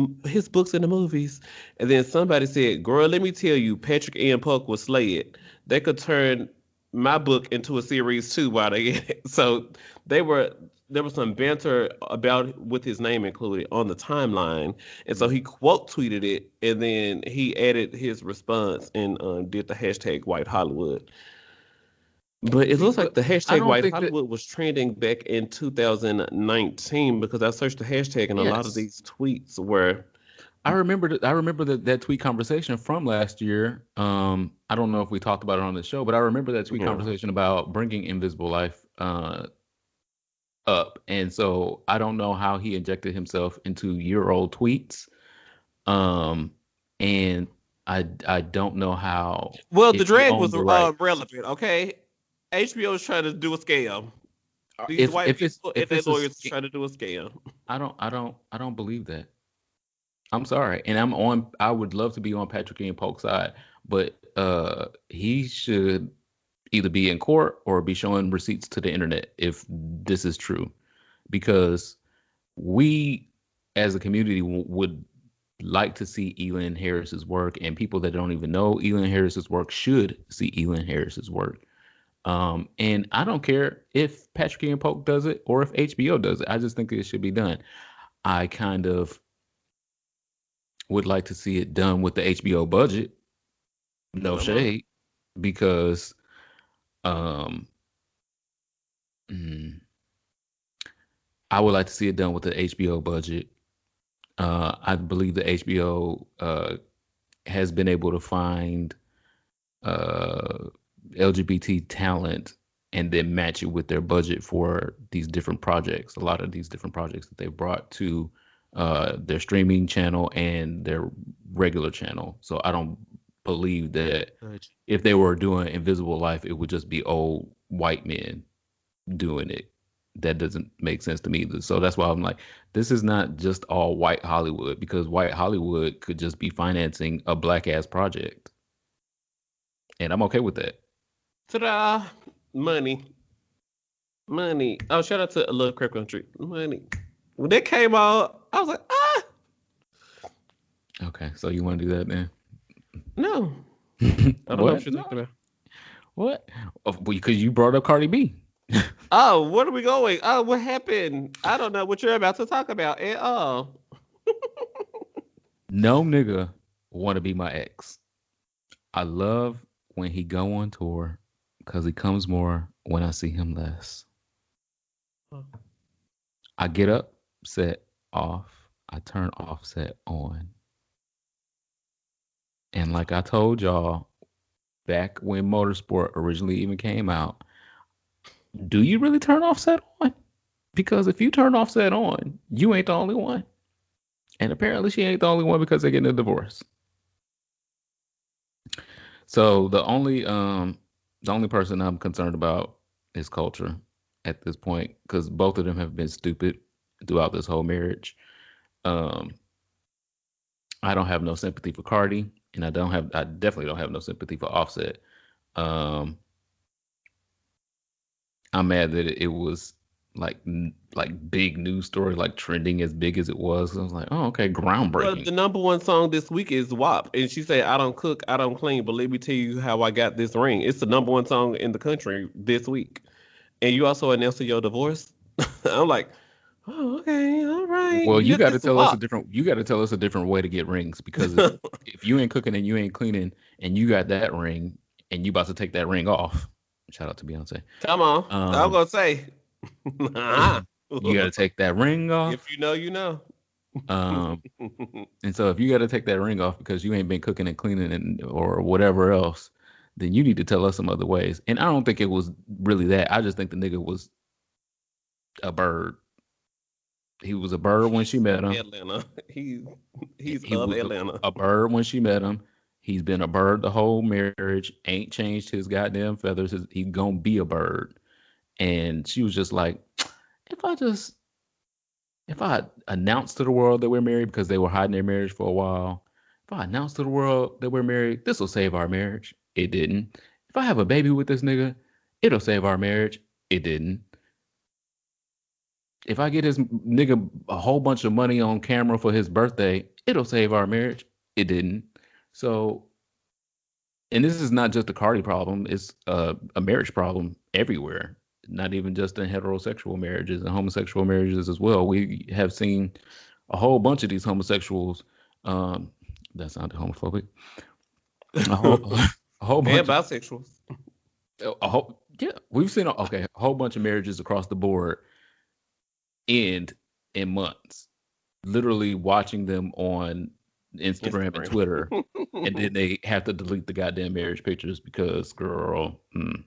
books in the movies." And then somebody said, "Girl, let me tell you, Patrick Ian Polk was slayed. They could turn my book into a series too." While they so they were there was some banter about with his name included on the timeline, and so he quote tweeted it, and then he added his response and did the hashtag White Hollywood. But it See, looks like but the I hashtag don't White think that. Hollywood was trending back in 2019 because I searched the hashtag and a lot of Yes. these tweets were. I remember that tweet conversation from last year. I don't know if we talked about it on the show, but I remember that tweet Yeah. conversation about bringing Invisible Life up, and so I don't know how he injected himself into year old tweets. Um, and I don't know how Well, the if he drag owned was the rights. relevant, okay? HBO is trying to do a scam. These If white if it's people and if their it's a lawyers trying to do a scam. I don't believe that. I'm sorry, and I'm on. I would love to be on Patrick Ian Polk's side, but he should either be in court or be showing receipts to the internet if this is true, because we as a community would like to see Elin Harris's work, and people that don't even know Elin Harris's work should see Elin Harris's work. And I don't care if Patrick Ian Polk does it or if HBO does it. I just think it should be done. I kind of would like to see it done with the HBO budget. No Come on. shade, because um, mm, I would like to see it done with the HBO budget. I believe the HBO has been able to find uh, LGBT talent and then match it with their budget for these different projects. A lot of these different projects that they've brought to their streaming channel and their regular channel. So I don't believe that if they were doing Invisible Life, it would just be old white men doing it. That doesn't make sense to me either. So that's why I'm like, this is not just all white Hollywood, because white Hollywood could just be financing a black ass project. And I'm okay with that. Ta-da! Money. Money. Oh, shout out to Love Crap Country. Money. When that came out, I was like, ah, Okay, so you want to do that then? no. I don't know what What? you're No. talking about. What? Oh, because you brought up Cardi B. Oh, where are we going? Oh, what happened? I don't know what you're about to talk about at all. No nigga want to be my ex. I love when he go on tour because he comes more when I see him less. I get up, set off. I turn offset on. And like I told y'all back when Motorsport originally even came out, do you really turn offset on? Because if you turn offset on, you ain't the only one. And apparently she ain't the only one because they're getting a divorce. So the only person I'm concerned about is Culture at this point, because both of them have been stupid throughout this whole marriage. Um, I don't have no sympathy for Cardi, and I definitely don't have no sympathy for Offset. Um, I'm mad that it was like big news story, like trending as big as it was. I was like, oh, okay, Well, groundbreaking. the number one song this week is WAP. And she said, I don't cook, I don't clean, but let me tell you how I got this ring. It's the number one song in the country this week. And you also announcing your divorce. I'm like, oh, okay, all right. Well, you Yeah, got to it's tell us a WAP. different. You got to tell us a different way to get rings, because if you ain't cooking and you ain't cleaning and you got that ring and you about to take that ring off, shout out to Beyonce. Come on. I'm Um, going to say, you got to take that ring if off. you know, you know. Um, and so if you got to take that ring off because you ain't been cooking and cleaning and or whatever else, then you need to tell us some other ways. And I don't think it was really that. I just think the nigga was a bird. He was a bird when He's she met from him. Atlanta. He's He of was Atlanta. a bird when she met him. He's been a bird the whole marriage. Ain't changed his goddamn feathers. He gonna be a bird. And she was just like, if I just if I announced to the world that we're married, because they were hiding their marriage for a while. If I announce to the world that we're married, this will save our marriage. It didn't. If I have a baby with this nigga, it'll save our marriage. It didn't. If I get this nigga a whole bunch of money on camera for his birthday, it'll save our marriage. It didn't. So, and this is not just a Cardi problem, it's a marriage problem everywhere, not even just in heterosexual marriages and homosexual marriages as well. We have seen a whole bunch of these homosexuals. Um, that sounded homophobic. A whole, a whole And bunch of, bisexuals. yeah, we've seen, okay, a whole bunch of marriages across the board end in months. Literally watching them on Instagram and Instagram. Twitter, and then they have to delete the goddamn marriage pictures because, girl, And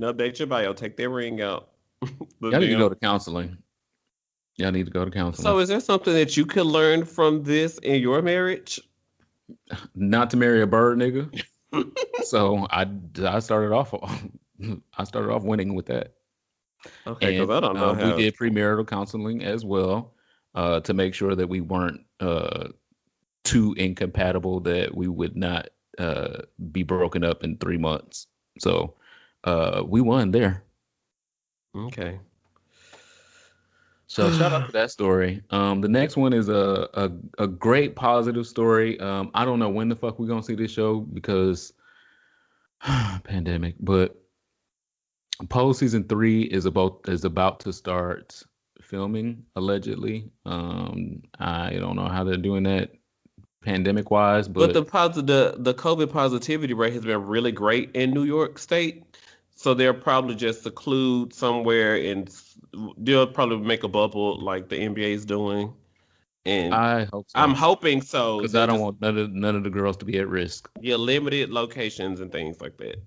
update your bio. Take that ring out. The y'all need to damn. go to counseling. Y'all need to go to counseling. So, is there something that you could learn from this in your marriage? Not to marry a bird nigga. So I started off I started off winning with that. Okay, because And I don't know we how. did premarital counseling as well, to make sure that we weren't too incompatible that we would not be broken up in 3 months. So we won there. Okay. So shout out to that story. The next one is a great positive story. I don't know when the fuck we're gonna see this show because pandemic, but Pose season 3 is about to start filming allegedly. I don't know how they're doing that pandemic wise, But but the COVID positivity rate has been really great in New York State, so they'll probably just seclude somewhere and they'll probably make a bubble like the NBA is doing. And I hope I'm so hoping so. because I They'll don't just want none of the girls to be at risk. get limited locations and things like that.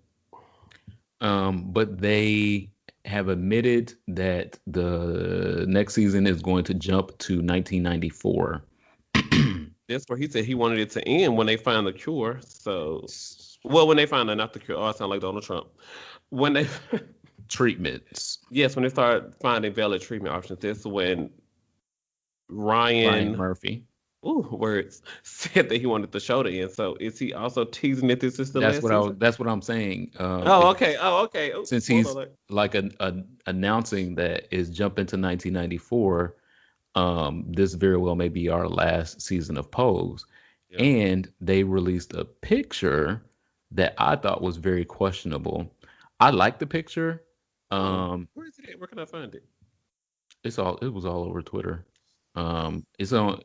But they have admitted that the next season is going to jump to 1994. That's where he said he wanted it to end when they find the cure. So, well, when they find not the cure. Oh, I sound like Donald Trump. When they, Treatments. yes, when they start finding valid treatment options, that's when Ryan Ryan, Murphy. ooh, words, said that he wanted the show to end. So, is he also teasing that this is the That's last what I was. season? That's what I'm saying. Oh, okay. Oh, okay. Oh, Since spoiler he's alert. like announcing that is jumping to 1994, this very well may be our last season of Pose. Yeah. And they released a picture that I thought was very questionable. I like the picture. Oh, Um, where is it at? Where can I find it? it was all over Twitter. It's on.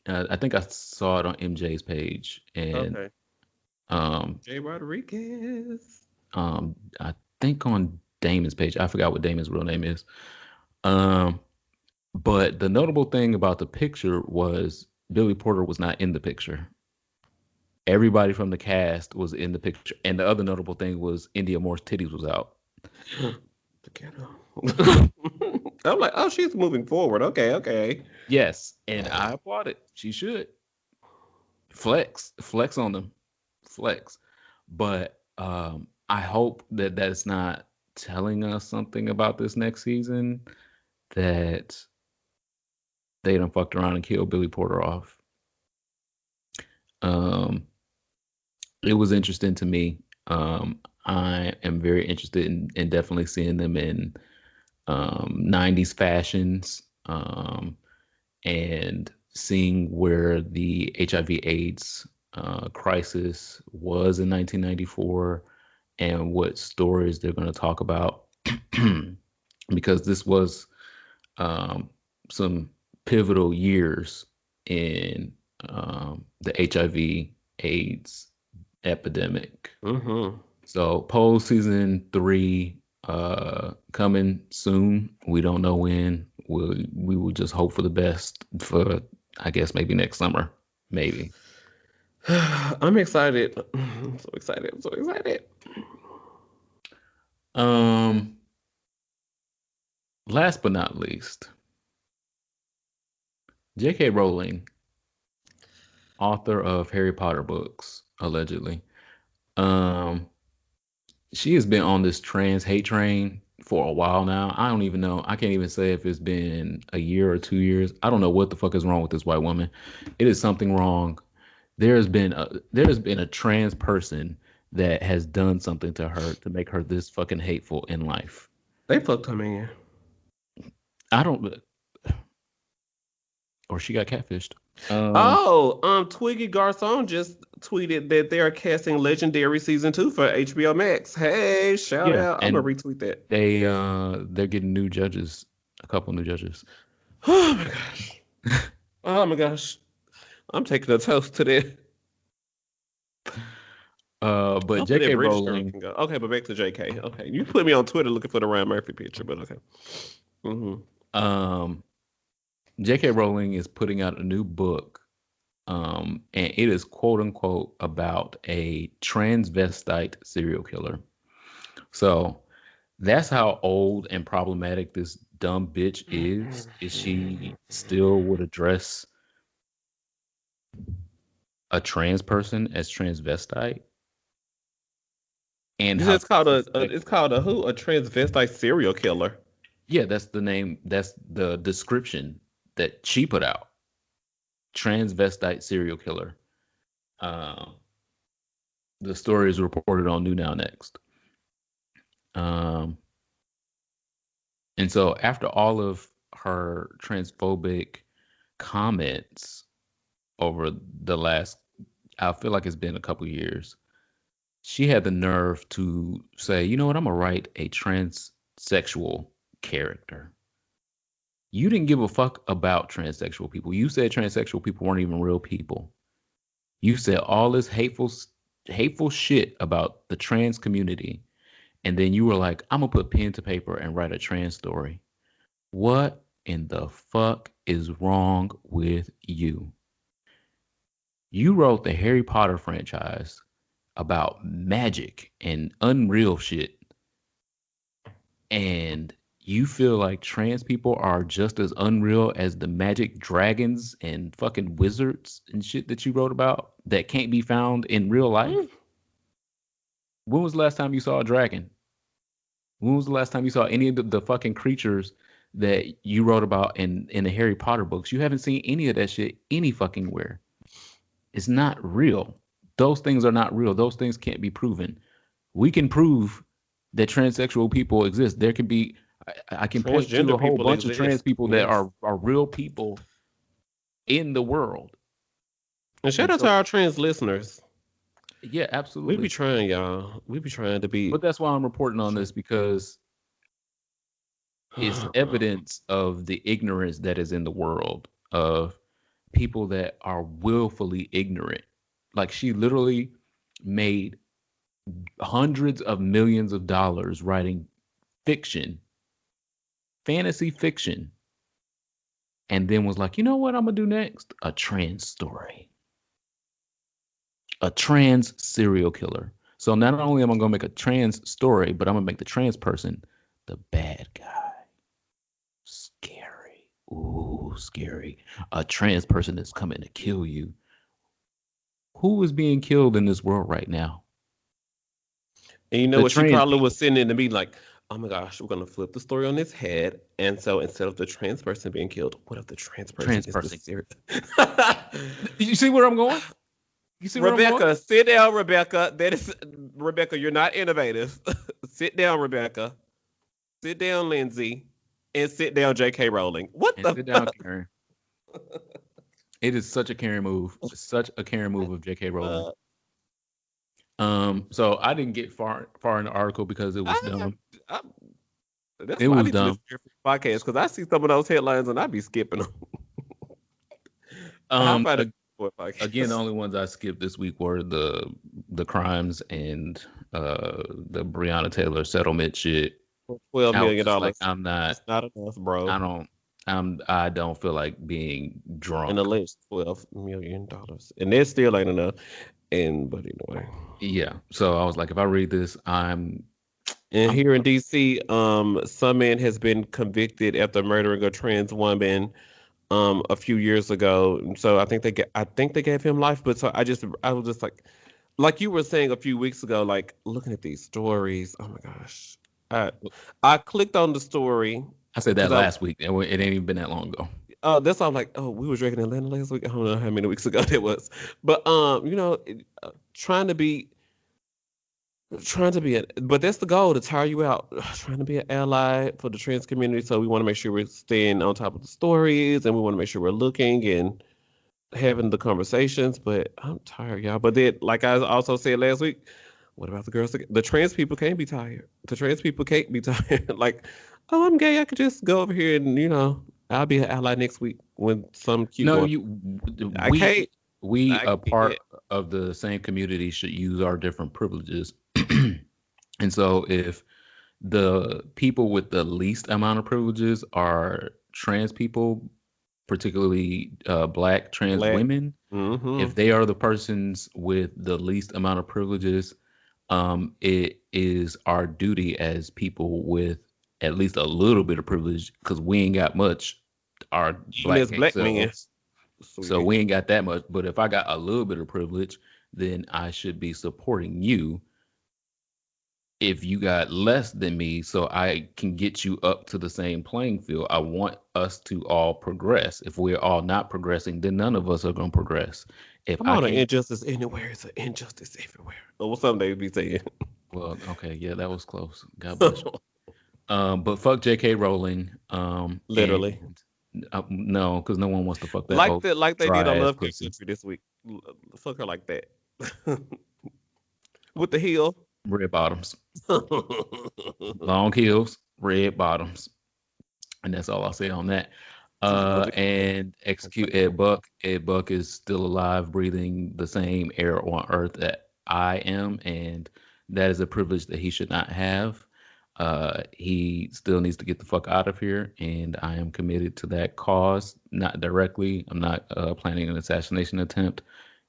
I think I saw it on MJ's page, and Okay. um, Jay Rodriguez. I think on Damon's page. I forgot what Damon's real name is. Um, but the notable thing about the picture was Billy Porter was not in the picture. Everybody from the cast was in the picture, and the other notable thing was India Moore's titties was out. The ghetto. I'm like, oh, she's moving forward. Okay, okay. Yes, and I applaud it. She should flex on them, flex. But I hope that that's not telling us something about this next season that they done fucked around and killed Billy Porter off. Um, it was interesting to me. I am very interested in definitely seeing them in 90s fashions, and seeing where the HIV/AIDS crisis was in 1994 and what stories they're going to talk about. Because this was um, some pivotal years in the HIV/AIDS epidemic. Mm-hmm. So Pole season 3 coming soon. We don't know when. We will just hope for the best for, I guess, maybe next summer. Maybe. I'm excited. I'm so excited. I'm so excited. Um Last but not least, J.K. Rowling, author of Harry Potter books, allegedly. Um she has been on this trans hate train for a while now. I don't even know. I can't even say if it's been a year or 2 years. I don't know what the fuck is wrong with this white woman. It is something wrong. There's been a trans person that has done something to her to make her this fucking hateful in life. They fucked her man. I don't, or she got catfished. Um, Oh, Twiggy Garcon just tweeted that they are casting Legendary season 2 for HBO Max. Hey, shout yeah, out. I'm gonna and retweet that. they're getting new judges, a couple new judges. Oh my gosh. Oh my gosh. I'm taking a toast to that. But Hopefully that J.K. British girl Rowling, can go. Okay, but back to JK. Okay. You put me on Twitter looking for the Ryan Murphy picture, but okay. Mm-hmm. um, J.K. Rowling is putting out a new book, and it is quote unquote about a transvestite serial killer. So that's how old and problematic this dumb bitch is. Is she still would address a trans person as transvestite? and You said how it's called disrespectful. it's called a who? A transvestite serial killer. Yeah, that's the name. That's the description that she put out. Transvestite serial killer. Uh, the story is reported on New Now Next. Um, and so after all of her transphobic comments over the last, I feel like it's been a couple years, she had the nerve to say, you know what, I'm gonna write a transsexual character. You didn't give a fuck about transsexual people. You said transsexual people weren't even real people. You said all this hateful shit about the trans community, and then you were like, I'm gonna put pen to paper and write a trans story. What in the fuck is wrong with you? You wrote the Harry Potter franchise about magic and unreal shit, and you feel like trans people are just as unreal as the magic dragons and fucking wizards and shit that you wrote about that can't be found in real Mm. life? When was the last time you saw a dragon? When was the last time you saw any of the fucking creatures that you wrote about in the Harry Potter books? You haven't seen any of that shit any fucking where. It's not real. Those things are not real. Those things can't be proven. We can prove that transsexual people exist. There can be, I can point to Transgender a whole people bunch of trans exist. people that Yes. are real people in the world. And shout And out to so, our trans listeners. yeah, We be absolutely. trying, y'all. We be trying to be. But that's why I'm reporting on this, because it's evidence of the ignorance that is in the world of people that are willfully ignorant. Like, she literally made hundreds of millions of dollars writing fiction, fantasy fiction, and then was like, you know what I'm gonna do next? A trans story, a trans serial killer. So not only am I gonna make a trans story, but I'm gonna make the trans person the bad guy. Scary. Ooh, scary. A trans person is coming to kill you. Who is being killed in this world right now? And you know The what? She trans probably was people. sitting in the meeting like, oh my gosh, we're gonna flip the story on its head. And so instead of the trans person being killed, what if the trans person Trans is the person. serial? You see where I'm going? You see where I'm going? Rebecca, sit down, Rebecca. That is Rebecca, you're not innovative. Sit down, Rebecca. Sit down, Lindsay. And sit down, JK Rowling. What And the sit down, fuck? Karen. It is such a Karen move. Such a Karen move of J.K. Rowling. Uh, So I didn't get far in the article because it was I, dumb. I, that's It why I was need to dumb. listen to your podcast because I see some of those headlines and I be skipping them. How Um, about it a- for a Again, the podcast? only ones I skipped this week were the crimes and the Breonna Taylor settlement shit. For $12 I was million. just like, Dollars. It's not enough, bro. I don't, I don't feel like being An drunk. alleged $12 million. And that still ain't enough. And but anyway. Yeah. So I was like, if I read this, And I'm here in DC, some man has been convicted after murdering a trans woman a few years ago. And so I think they gave him life, but so I was just like you were saying a few weeks ago, like looking at these stories. Oh my gosh. I I clicked on the story I said that because last week. It ain't even been that long ago. that's all I'm like, oh, we was drinking in Atlanta last week. I don't know how many weeks ago that was. But trying to be but that's the goal to tire you out. Trying to be an ally for the trans community. So we want to make sure we're staying on top of the stories and we want to make sure we're looking and having the conversations. But I'm tired, y'all. But then, like I also said last week, what about the girls? The trans people can't be tired. The trans people can't be tired. Like, oh, I'm gay. I could just go over here and, I'll be an ally next week when some cute No, one. you I can't. we I a can't. part of the same community should use our different privileges. And so if the people with the least amount of privileges are trans people, particularly black trans Black. women, Mm-hmm. if they are the persons with the least amount of privileges, it is our duty as people with at least a little bit of privilege, because we ain't got much, our Even black as gay black men, selves. So sweetie. we ain't got that much. But if I got a little bit of privilege, then I should be supporting you if you got less than me, so I can get you up to the same playing field. I want us to all progress. If we're all not progressing, then none of us are going to progress. If Come I on, an can't, injustice anywhere is an injustice everywhere. Or what some they be saying. well, okay, yeah, that was close. God bless you. But fuck J.K. Rowling. Literally. And no, because no one wants to fuck that Like old that, like they did dry on ass Lovecraft pussy. Country this week. Fuck her like that. With the heel. Red bottoms, long heels, red bottoms. And that's all I'll say on that. And execute Ed Buck. Ed Buck is still alive, breathing the same air on Earth that I am, and that is a privilege that he should not have. He still needs to get the fuck out of here, and I am committed to that cause. Not directly. I'm not planning an assassination attempt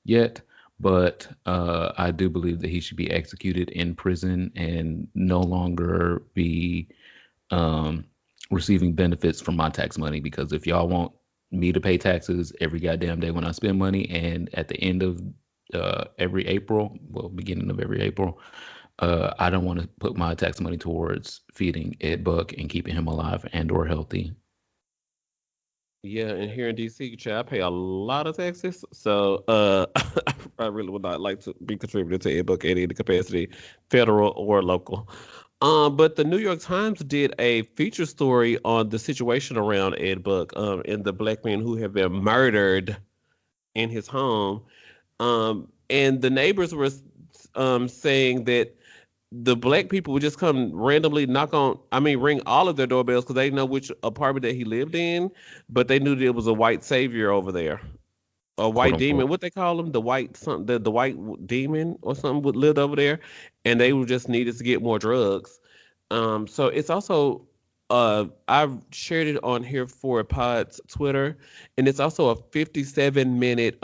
yet, but I do believe that he should be executed in prison and no longer be um, receiving benefits from my tax money. Because if y'all want me to pay taxes every goddamn day when I spend money, and at the end of every April, well, beginning of every April, I don't want to put my tax money towards feeding Ed Buck and keeping him alive and or healthy. Yeah, and here in DC, child, I pay a lot of taxes. So I really would not like to be contributing to ebook in any capacity, federal or local. But the New York Times did a feature story on the situation around Ed Buck, and the black men who have been murdered in his home. And the neighbors were saying that the black people would just come randomly ring all of their doorbells because they know which apartment that he lived in, but they knew that it was a white savior over there, a Quote white unquote. demon. What they call him, the white something, the white demon or something would lived over there, and they would just needed to get more drugs. So it's also I've shared it on here for Pod's Twitter, and it's also a 57-minute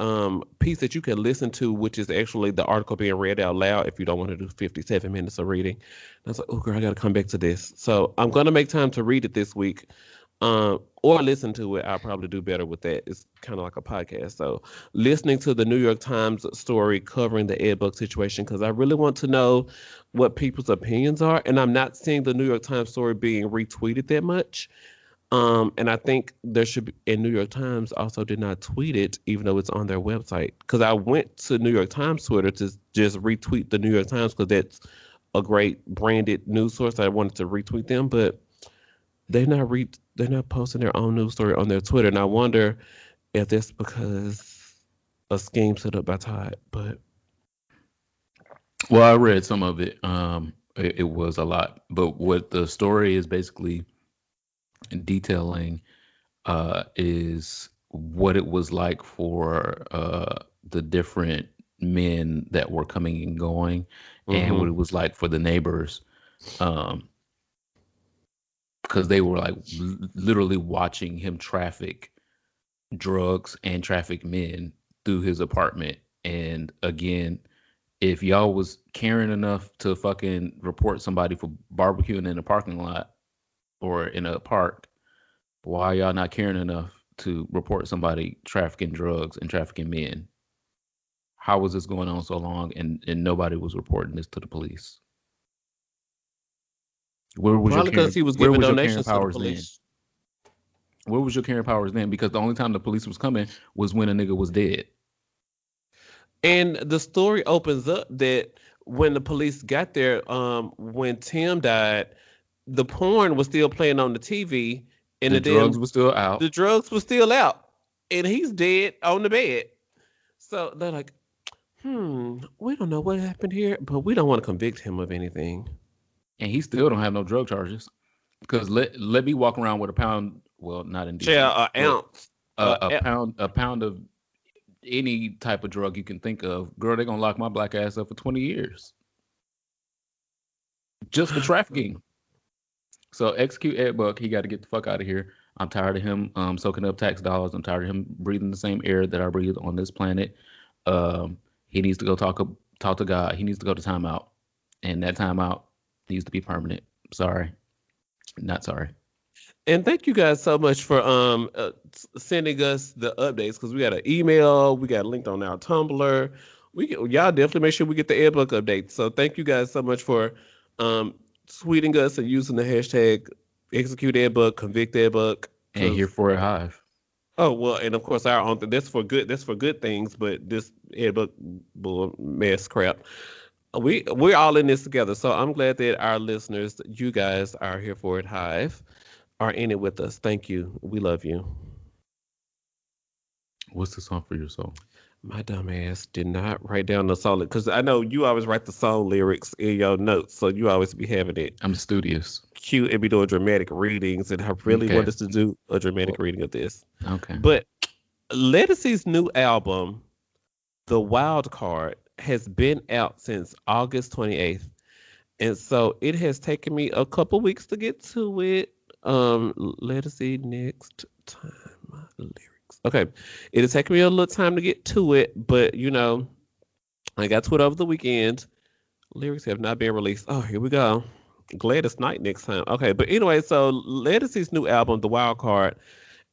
piece that you can listen to, which is actually the article being read out loud if you don't want to do 57 minutes of reading. And I was like, oh girl, I gotta come back to this. So I'm gonna make time to read it this week. Or listen to it. I'll probably do better with that. It's kind of like a podcast. So, listening to the New York Times story covering the Ed Buck situation, because I really want to know what people's opinions are. And I'm not seeing the New York Times story being retweeted that much. And I think there should be, and New York Times also did not tweet it, even though it's on their website. Because I went to New York Times Twitter to just retweet the New York Times because that's a great branded news source. I wanted to retweet them, but they're not posting their own news story on their Twitter, and I wonder if that's because a scheme set up by Todd. But Well, I read some of it. It was a lot, but what the story is basically detailing is what it was like for the different men that were coming and going, and what mm-hmm. it was like for the neighbors, um, because they were like literally watching him traffic drugs and traffic men through his apartment. And again, if y'all was caring enough to fucking report somebody for barbecuing in a parking lot or in a park, why y'all not caring enough to report somebody trafficking drugs and trafficking men? How was this going on so long and nobody was reporting this to the police? Where was your Probably because Karen? he was Where giving was your Karen donations to the Powers then? police. Where was your Karen Powers then? Because the only time the police was coming was when a nigga was dead. And the story opens up that when the police got there, when Tim died, the porn was still playing on the TV, and The drugs were still out. the drugs were still out, and he's dead on the bed. So they're like, we don't know what happened here, but we don't want to convict him of anything. And he still don't have no drug charges. Because let me walk around with a pound, well, not in DC, Yeah, an but ounce. Uh, a pound of any type of drug you can think of, girl, they're gonna lock my black ass up for 20 years just for trafficking. So execute Ed Buck. He got to get the fuck out of here. I'm tired of him soaking up tax dollars. I'm tired of him breathing the same air that I breathe on this planet. He needs to go talk to God. He needs to go to timeout, and that timeout needs to be permanent. Sorry, not sorry. and thank you guys so much for sending us the updates because we got an email, we got linked on our Tumblr. Y'all definitely make sure we get the ebook updates. So thank you guys so much for Um, tweeting us and using the hashtag execute that buck, convict that buck. And here Cause for a hive. oh well, and of course our own. That's for good. That's for good things. But this head buck bull mess crap. We're all in this together. So I'm glad that our listeners, you guys, are here for it. Hive are in it with us. Thank you. We love you. What's the song for your soul? My dumb ass did not write down the song because I know you always write the song lyrics in your notes, so you always be having it I'm studious. cute and be doing dramatic readings. And I really Okay. want us to do a dramatic Well, reading of this. okay. But Lettucey's new album, The Wild Card, has been out since August 28th. And so it has taken me a couple weeks to get to it. Let us see next time lyrics. Okay, it has taken me a little time to get to it, but I got to it over the weekend. Lyrics have not been released. Oh, here we go. Gladys Knight next time. Okay, but anyway, so Lettucey's new album, The Wild Card,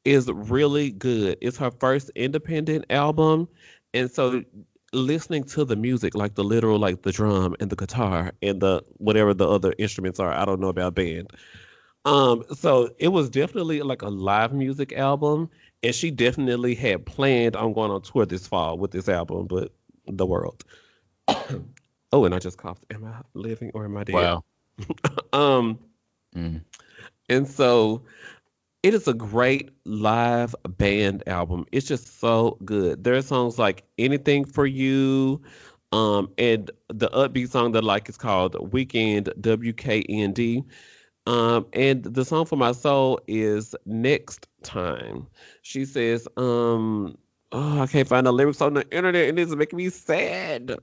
is really good. It's her first independent album, and so listening to the music, like the literal, like the drum and the guitar and the whatever the other instruments are, I don't know about band. So it was definitely like a live music album, and she definitely had planned on going on tour this fall with this album, but the world. Oh, and I just coughed. Am I living or am I dead? Wow. Um, Mm. and so it is a great live band album. It's just so good. There are songs like Anything for You, and the upbeat song that I like is called Weekend, WKND. And the song for my soul is Next Time. She says, oh, I can't find the lyrics on the internet and it's making me sad.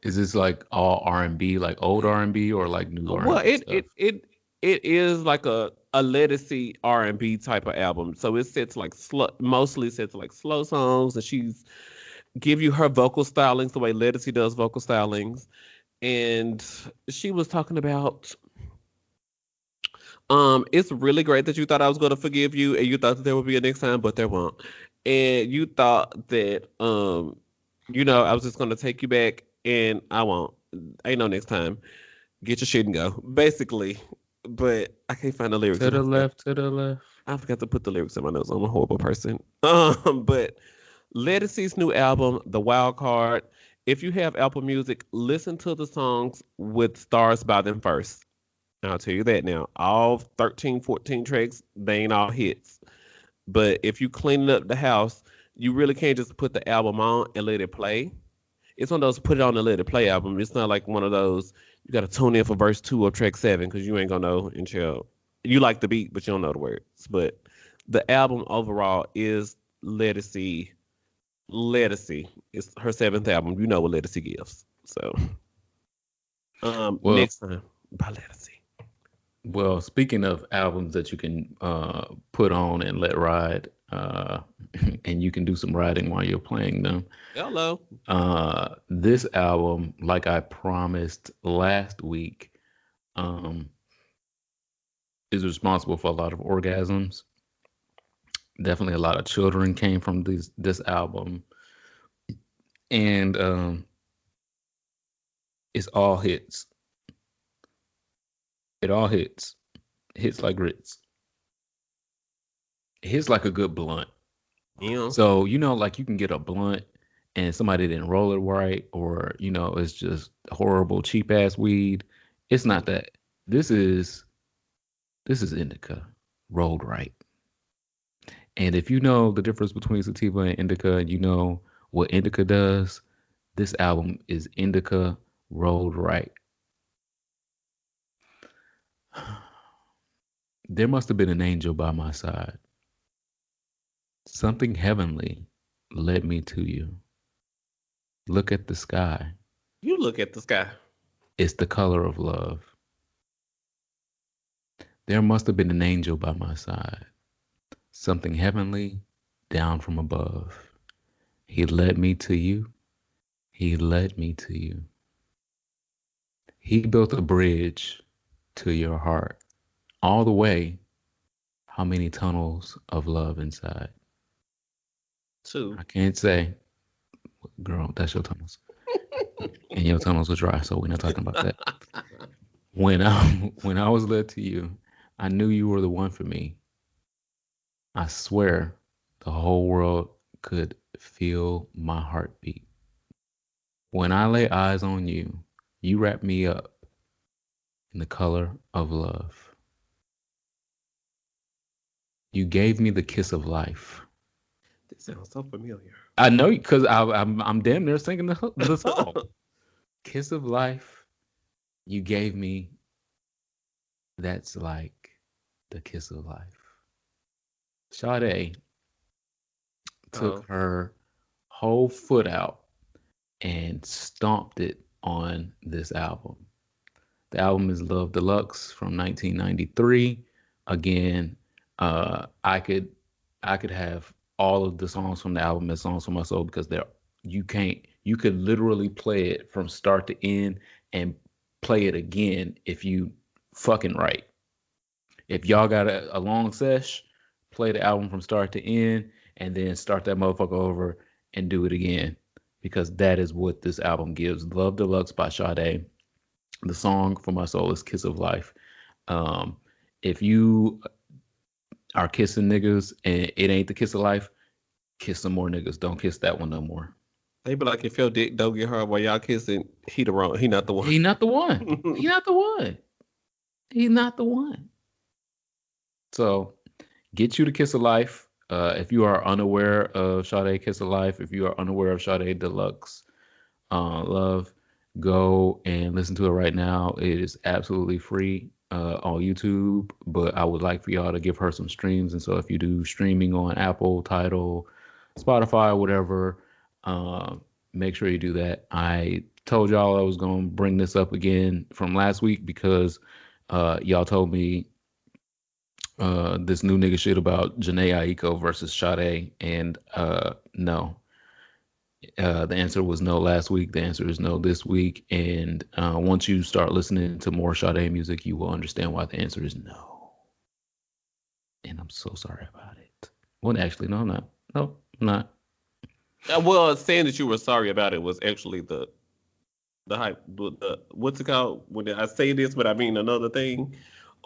Is this like all R&B, like old R&B or like new Well, R&B stuff? it is like a legacy R&B type of album. So it sets like mostly sets like slow songs, and she's give you her vocal stylings the way Legacy does vocal stylings. And she was talking about it's really great that you thought I was going to forgive you, and you thought that there would be a next time, but there won't. And you thought that I was just going to take you back, and I won't. Ain't no next time. Get your shit and go, basically. But I can't find the lyrics, To and the left, to the left. I forgot to put the lyrics in my notes. I'm a horrible person. But Legacy's new album, The Wild Card. If you have Apple Music, listen to the songs with stars by them first. I'll tell you that now. All 13, 14 tracks, they ain't all hits. But if you cleaning up the house, you really can't just put the album on and let it play. It's one of those put it on and let it play album. It's not like one of those you got to tune in for verse 2 of track 7 because you ain't gonna know until you like the beat, but you don't know the words. But the album overall is Legacy. Legacy. It's her seventh album. You know what Legacy gives. So Well, next time by Legacy. well, speaking of albums that you can put on and let ride, and you can do some riding while you're playing them. Hello. This album, like I promised last week, um, is responsible for a lot of orgasms. Definitely a lot of children came from this album, and it's all hits. It all hits. Hits like grits. It hits like a good blunt. Yeah. So, like you can get a blunt and somebody didn't roll it right, or, it's just horrible, cheap ass weed. It's not that. This is indica rolled right. And if you know the difference between sativa and indica, and you know what indica does, this album is indica rolled right. There must have been an angel by my side. Something heavenly led me to you. Look at the sky. You look at the sky. It's the color of love. There must have been an angel by my side. Something heavenly down from above. He led me to you. He led me to you. He built a bridge to your heart. All the way, how many tunnels of love inside? Too. I can't say, girl, that's your tunnels. And your tunnels are dry, so we're not talking about that. When I was led to you, I knew you were the one for me. I swear the whole world could feel my heartbeat. When I lay eyes on you, you wrap me up in the color of love. You gave me the kiss of life. This sounds so familiar. I know because I'm damn near singing the song. Kiss of life, you gave me. That's like the kiss of life. Sade took Oh, her whole foot out and stomped it on this album. The album is Love Deluxe from 1993. Again, I could have all of the songs from the album as songs from my soul because they're you could literally play it from start to end and play it again if you fucking right. If y'all got a long sesh, play the album from start to end and then start that motherfucker over and do it again because that is what this album gives. Love Deluxe by Sade. The song for my soul is Kiss of Life. Um, if you are kissing niggas and it ain't the kiss of life, kiss some more niggas. Don't kiss that one no more. they be like, if your dick don't get hard while y'all kissing, he the wrong. He not the one. He not the one. He not the one. He's not the one. So get you the kiss of life. If you are unaware of Sade Kiss of Life, if you are unaware of Sade Deluxe Love, go and listen to it right now. It is absolutely free on YouTube, but I would like for y'all to give her some streams. And so if you do streaming on Apple, Tidal, Spotify, whatever, uh, make sure you do that. I told y'all I was going to bring this up again from last week because y'all told me this new nigga shit about Janae Aiko versus Sade, and no. The answer was no last week. The answer is no this week. And once you start listening to more Sade music, you will understand why the answer is no. And I'm so sorry about it. Well, actually, no, I'm not. No, I'm not. Well, saying that you were sorry about it was actually the hype. The what's it called when I say this, but I mean another thing.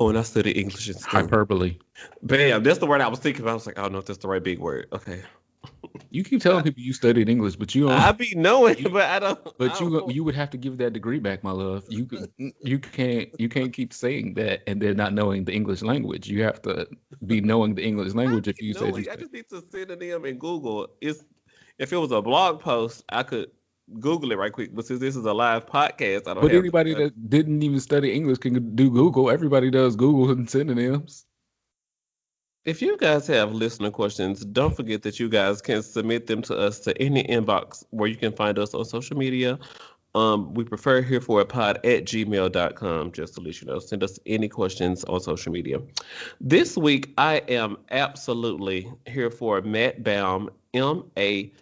Oh, and I studied English in school. Hyperbole. Bam, that's the word I was thinking about. I was like, oh no, that's the right big word. Okay, You keep telling people you studied English, but you don't. I be knowing, You, but I don't. but I don't know. you would have to give that degree back, my love. You can't keep saying that and then not knowing the English language. You have to be knowing the English I language if be you said you knowing. I studied. just need to synonym in Google. It's if it was a blog post, I could Google it right quick. But since this is a live podcast, I don't But have anybody time. that didn't even study English can do Google. Everybody does Google and synonyms. If you guys have listener questions, don't forget that you guys can submit them to us to any inbox where you can find us on social media. We prefer here for a pod at gmail.com, just to let you know. Send us any questions on social media. This week, I am absolutely here for Matt Baum, Mattbaume,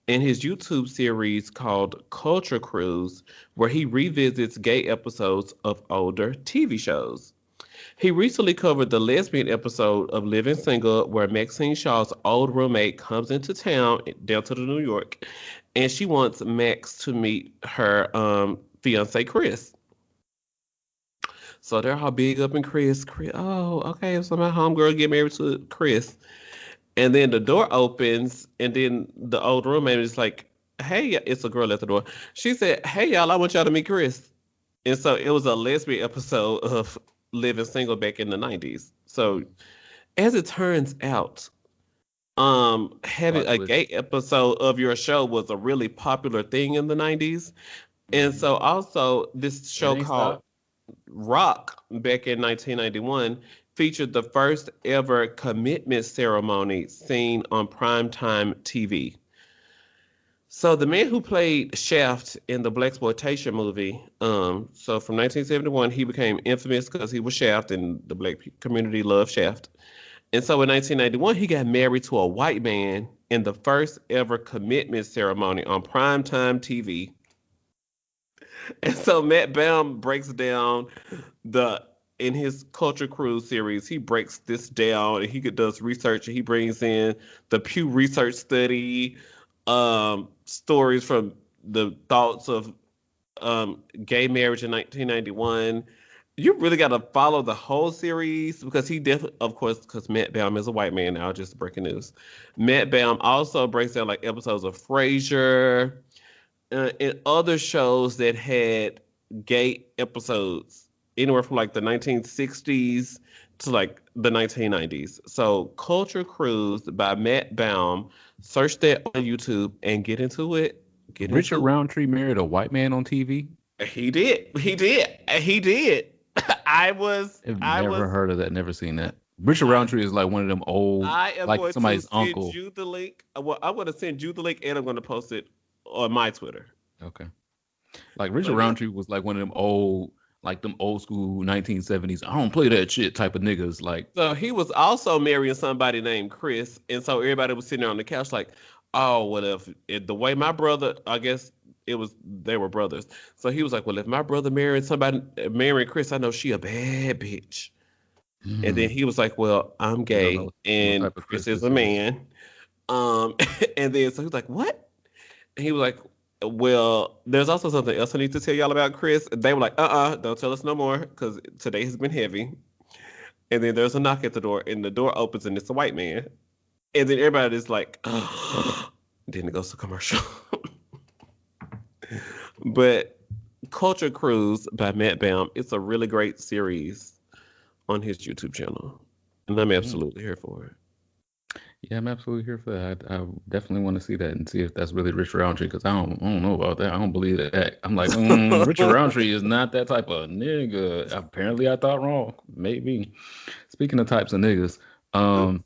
in his YouTube series called Culture Cruise, where he revisits gay episodes of older TV shows. He recently covered the lesbian episode of Living Single, where Maxine Shaw's old roommate comes into town, down to the New York, and she wants Max to meet her fiance Chris. So they're all big up in Chris. Oh, okay. So my homegirl get married to Chris, and then the door opens, and then the old roommate is like, "Hey, it's a girl at the door." She said, "Hey, y'all, I want y'all to meet Chris." And so it was a lesbian episode of Living Single back in the 90s. So as it turns out, having Plot a gay twist. episode of your show was a really popular thing in the 90s. And Mhm. so also this It show ain't called stopped. Rock back in 1991 featured the first ever commitment ceremony seen on primetime TV. So the man who played Shaft in the blaxploitation movie, so from 1971, he became infamous because he was Shaft, and the black community loved Shaft. And so in 1991, he got married to a white man in the first ever commitment ceremony on primetime TV. And so Matt Baum breaks down the in his Culture Cruise series, he breaks this down and does research and he brings in the Pew Research study, stories from the thoughts of Gay Marriage in 1991. You really got to follow the whole series because he definitely, of course, because Matt Baum is a white man now. Just breaking news. Matt Baum also breaks down like episodes of Frasier and other shows that had gay episodes anywhere from like the 1960s to like the 1990s. So Culture Cruise by Matt Baum. Search that on YouTube and get into it. Get Richard into Roundtree married a white man on TV. it. He did. He did. He did. I was. I've I never was. heard of that. Never seen that. Richard I, Roundtree is like one of them old, I am like going to somebody's send uncle. you the link. Well, I'm going to send you the link, and I'm going to post it on my Twitter. Okay. Like Richard But it, Roundtree was like one of them old, like them old school 1970s. I don't play that shit type of niggas. Like, So he was also marrying somebody named Chris, and so everybody was sitting there on the couch like, "Oh, well, if the way my brother, I guess it was they were brothers." So he was like, "Well, if my brother married somebody, marrying Chris, I know she a bad bitch." And then hmm, he was like, "Well, I'm I don't gay, know what and type of Chris Chris is this a is. man." Um, and then so he was like, "What?" And he was like, "Well, there's also something else I need to tell y'all about Chris." And they were like, don't tell us no more, because today has been heavy." And then there's a knock at the door, and the door opens, and it's a white man. And then everybody is like, then it goes to commercial. But Culture Cruise by Matt Baum, it's a really great series on his YouTube channel. And I'm Mm. absolutely here for it. Yeah, I'm absolutely here for that. I definitely want to see that and see if that's really Richard Roundtree because I don't know about that. I don't believe that. I'm like, Richard Roundtree is not that type of nigga. Apparently, I thought wrong. Maybe. Speaking of types of niggas, um,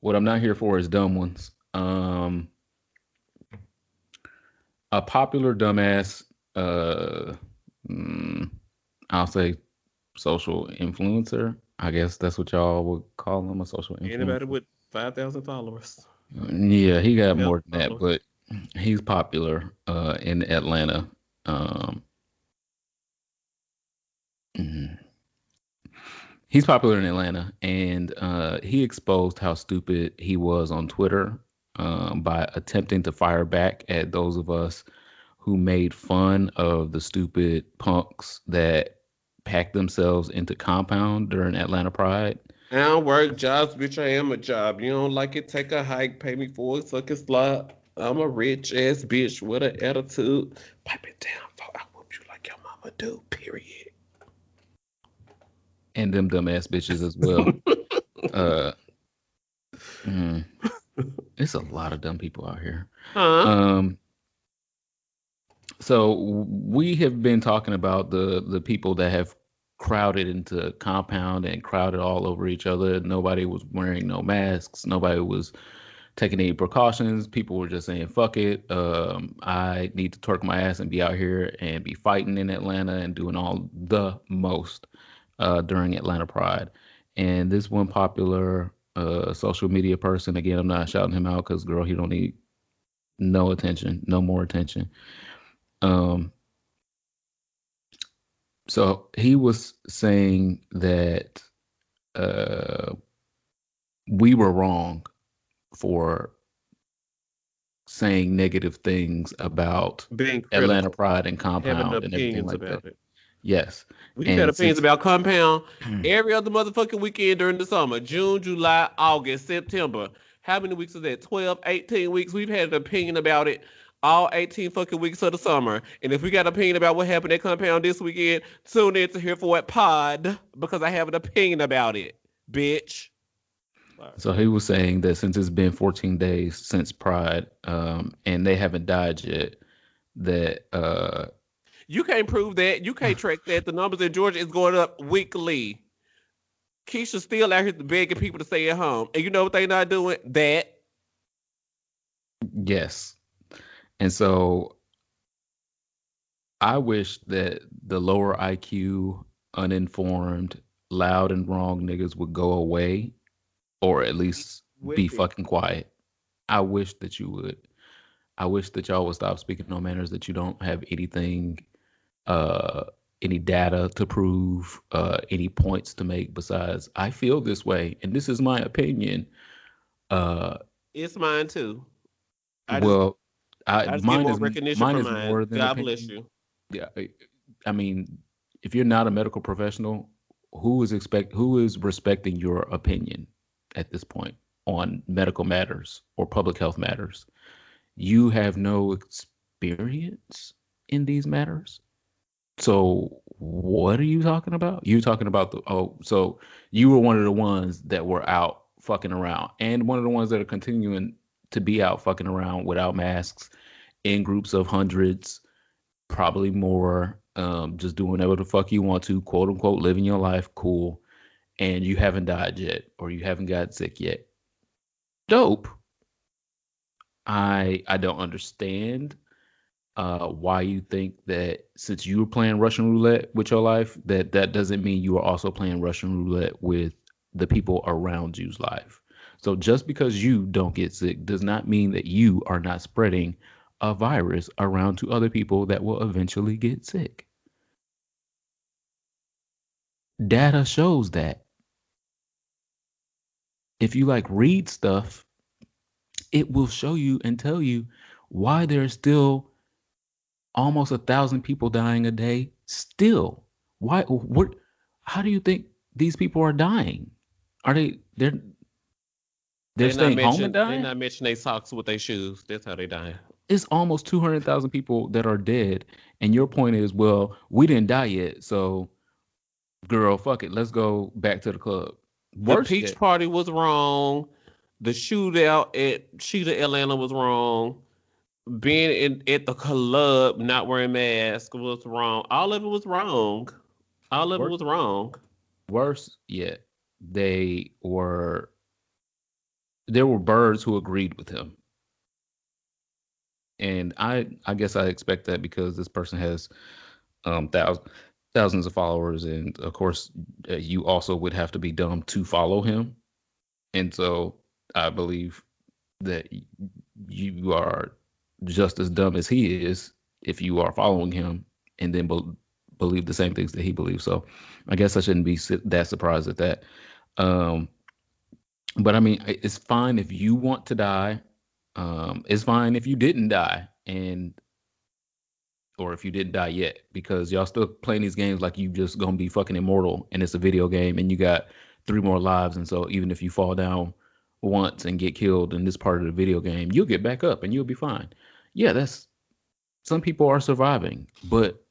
what I'm not here for is dumb ones. A popular dumbass, uh, mm, I'll say social influencer. I guess that's what y'all would call him, a social Anybody influencer. with 5,000 followers, Yeah, he got 1,000 more than that, followers. but he's popular in Atlanta. Um, mhm. He's popular in Atlanta, and he exposed how stupid he was on Twitter by attempting to fire back at those of us who made fun of the stupid punks that packed themselves into Compound during Atlanta Pride. I don't work jobs, bitch. I am a job. You don't like it? Take a hike. Pay me for it. Suck it, slot. I'm a rich ass bitch with an attitude. Pipe it down, for I whoop you like your mama do. Period. And them dumbass bitches as well. Uh, mm, it's a lot of dumb people out here. Huh? Um, so we have been talking about the people that have crowded into Compound and crowded all over each other. Nobody was wearing no masks. Nobody was taking any precautions. People were just saying, fuck it. I need to twerk my ass and be out here and be fighting in Atlanta and doing all the most during Atlanta Pride. And this one popular social media person, again, I'm not shouting him out because, girl, he don't need no attention, no more attention. Um, so he was saying that uh, we were wrong for saying negative things about Being Atlanta critical, Pride and having Compound and everything opinions like that. about it. Yes. We've had And opinions since about Compound every other motherfucking weekend during the summer. June, July, August, September. How many weeks is that? 12, 18 weeks. We've had an opinion about it all 18 fucking weeks of the summer. And if we got an opinion about what happened at Compound this weekend, tune in to Here For What Pod because I have an opinion about it, bitch. Sorry. so he was saying that since it's been 14 days since Pride, and they haven't died yet, that You can't prove that. You can't track that. The numbers in Georgia is going up weekly. Keisha's still out here begging people to stay at home. And you know what they not doing? That. yes. And so I wish that the lower IQ, uninformed, loud and wrong niggas would go away or at least With be it. fucking quiet. I wish that you would. I wish that y'all would stop speaking on manners that you don't have anything, uh, any data to prove, any points to make besides I feel this way and this is my opinion. Uh, It's mine too. I just well, I just get more recognition mine from is mine. more than God bless opinion. you. Yeah, I mean, if you're not a medical professional, who is respecting your opinion at this point on medical matters or public health matters? You have no experience in these matters. So what are you talking about? You talking about so you were one of the ones that were out fucking around, and one of the ones that are continuing to be out fucking around without masks in groups of hundreds, probably more, just doing whatever the fuck you want to, quote unquote, living your life, cool, and you haven't died yet or you haven't got sick yet. Dope. I don't understand why you think that since you were playing Russian roulette with your life, that that doesn't mean you are also playing Russian roulette with the people around you's life. So just because you don't get sick does not mean that you are not spreading a virus around to other people that will eventually get sick. Data shows that. If you like read stuff, it will show you and tell you why there's still almost 1,000 people dying a day still. Why? What? How do you think these people are dying? Are they're staying home and They dying? not mention they socks with their shoes. That's how they dying. It's almost 200,000 people that are dead, and your point is, well, we didn't die yet, so girl, fuck it, let's go back to the club. The Worse peach yet, party was wrong. The shootout at Sheeta, Atlanta was wrong. Being at the club not wearing masks was wrong. All of it was wrong. All of it worse, was wrong. worse yet, they were there were birds who agreed with him, and I guess I expect that because this person has thousands of followers, and of course, you also would have to be dumb to follow him, and so I believe that you are just as dumb as he is if you are following him and then believe the same things that he believes. So I guess I shouldn't be that surprised at that. Um, but I mean, it's fine if you want to die. It's fine if you didn't die, and or if you didn't die yet, because y'all still playing these games like you just gonna be fucking immortal, and it's a video game, and you got three more lives, and so even if you fall down once and get killed in this part of the video game, you'll get back up and you'll be fine. Yeah, that's some people are surviving, but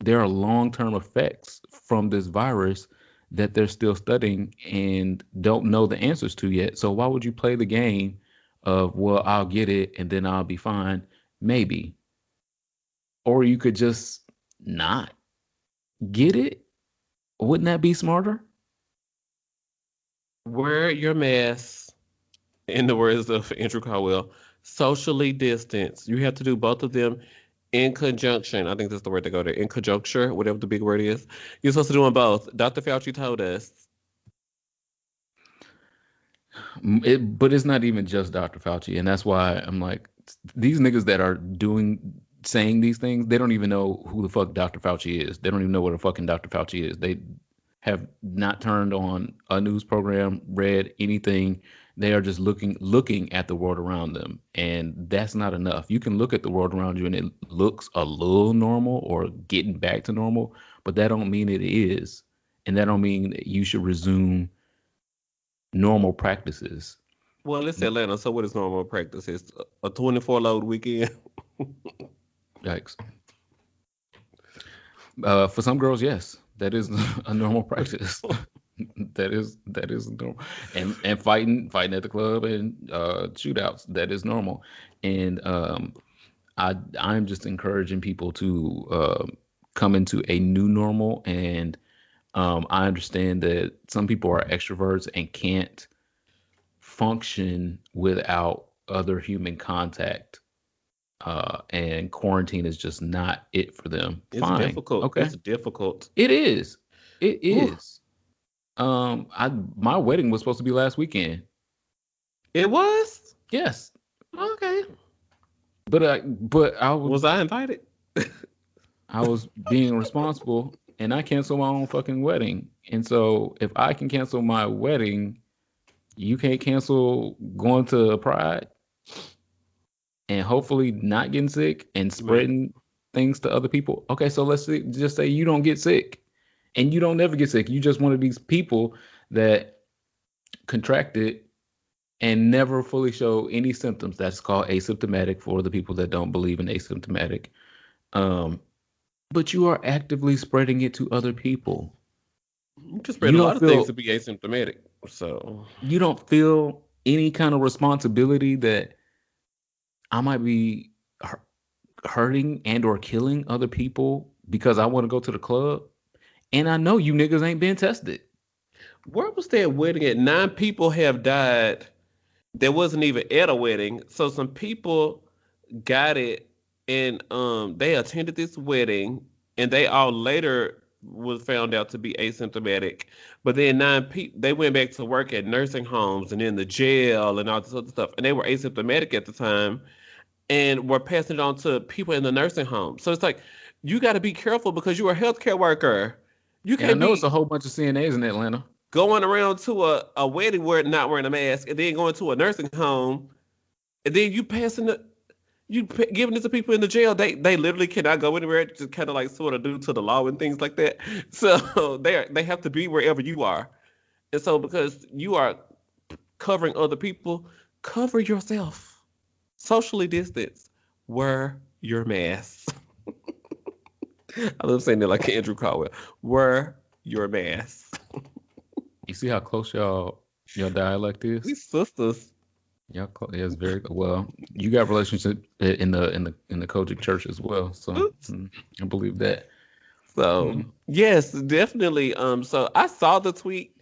there are long term effects from this virus that they're still studying and don't know the answers to yet. So why would you play the game of, well, I'll get it and then I'll be fine? Maybe. Or you could just not get it. Wouldn't that be smarter? Wear your mask, in the words of Andrew Caldwell, socially distance. You have to do both of them in conjunction. I think that's the word to go there. In conjuncture, whatever the big word is. You're supposed to do them both. Dr. Fauci told us. But it's not even just Dr. Fauci, and that's why I'm like, these niggas that are saying these things, they don't even know who the fuck Dr. Fauci is. They don't even know what a fucking Dr. Fauci is. They have not turned on a news program, read anything. They are just looking at the world around them, and that's not enough. You can look at the world around you and it looks a little normal or getting back to normal, but that don't mean it is, and that don't mean that you should resume normal practices. Well, it's Atlanta, so what is normal practice? It's a 24 load weekend. Yikes. For some girls, yes, that is a normal practice. That is normal, and fighting at the club and shootouts, that is normal, and I'm just encouraging people to come into a new normal, and I understand that some people are extroverts and can't function without other human contact, and quarantine is just not it for them. It's Fine, difficult. okay, It's difficult. it is. It Whew. is. I my wedding was supposed to be last weekend. It was? Yes, Okay. but Was I invited? I was being responsible, and I canceled my own fucking wedding. And so if I can cancel my wedding, you can't cancel going to Pride. and hopefully not getting sick and Right. spreading things to other people. Okay, so just say you don't get sick and you don't never get sick. You just one of these people that contracted and never fully show any symptoms. That's called asymptomatic for the people that don't believe in asymptomatic. Um, but you are actively spreading it to other people. You can spread You a don't lot of things feel to be asymptomatic. So you don't feel any kind of responsibility that I might be hurting and or killing other people because I want to go to the club, and I know you niggas ain't been tested. where was that wedding at? 9 people have died. That wasn't even at a wedding. So some people got it, and they attended this wedding, and they all later was found out to be asymptomatic. But then 9 people they went back to work at nursing homes and in the jail and all this other stuff, and they were asymptomatic at the time and were passing it on to people in the nursing home. So it's like you got to be careful because you're a healthcare worker. You And I can't know it's a be whole bunch of CNAs in Atlanta. going around to a wedding where not wearing a mask, and then going to a nursing home, and then you passing the giving it to people in the jail. They literally cannot go anywhere. Just kind of like sort of due to the law and things like that. So they have to be wherever you are. And so because you are covering other people, cover yourself. Socially distance. Wear your mask. I love saying it like Andrew Caldwell. Wear your mask. You see how close your dialect We is? sisters. Yeah, it's very well. You got relationship in the Kojic church as well, so Oops. I believe that. So Mm. yes, definitely. So I saw the tweet.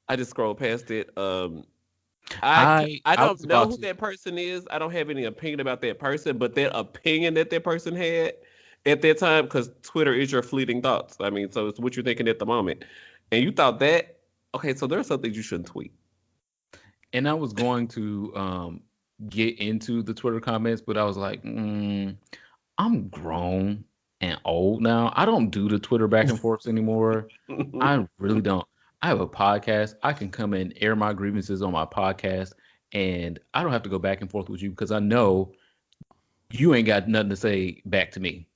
I just scrolled past it. I I was don't know about who to. that person is. I don't have any opinion about that person, but that opinion that that person had at that time, because Twitter is your fleeting thoughts. I mean, so it's what you're thinking at the moment, and you thought that. Okay, so there are some things you shouldn't tweet. And I was going to get into the Twitter comments, but I was like, I'm grown and old now. I don't do the Twitter back and forths anymore. I really don't. I have a podcast. I can come and air my grievances on my podcast, and I don't have to go back and forth with you because I know you ain't got nothing to say back to me.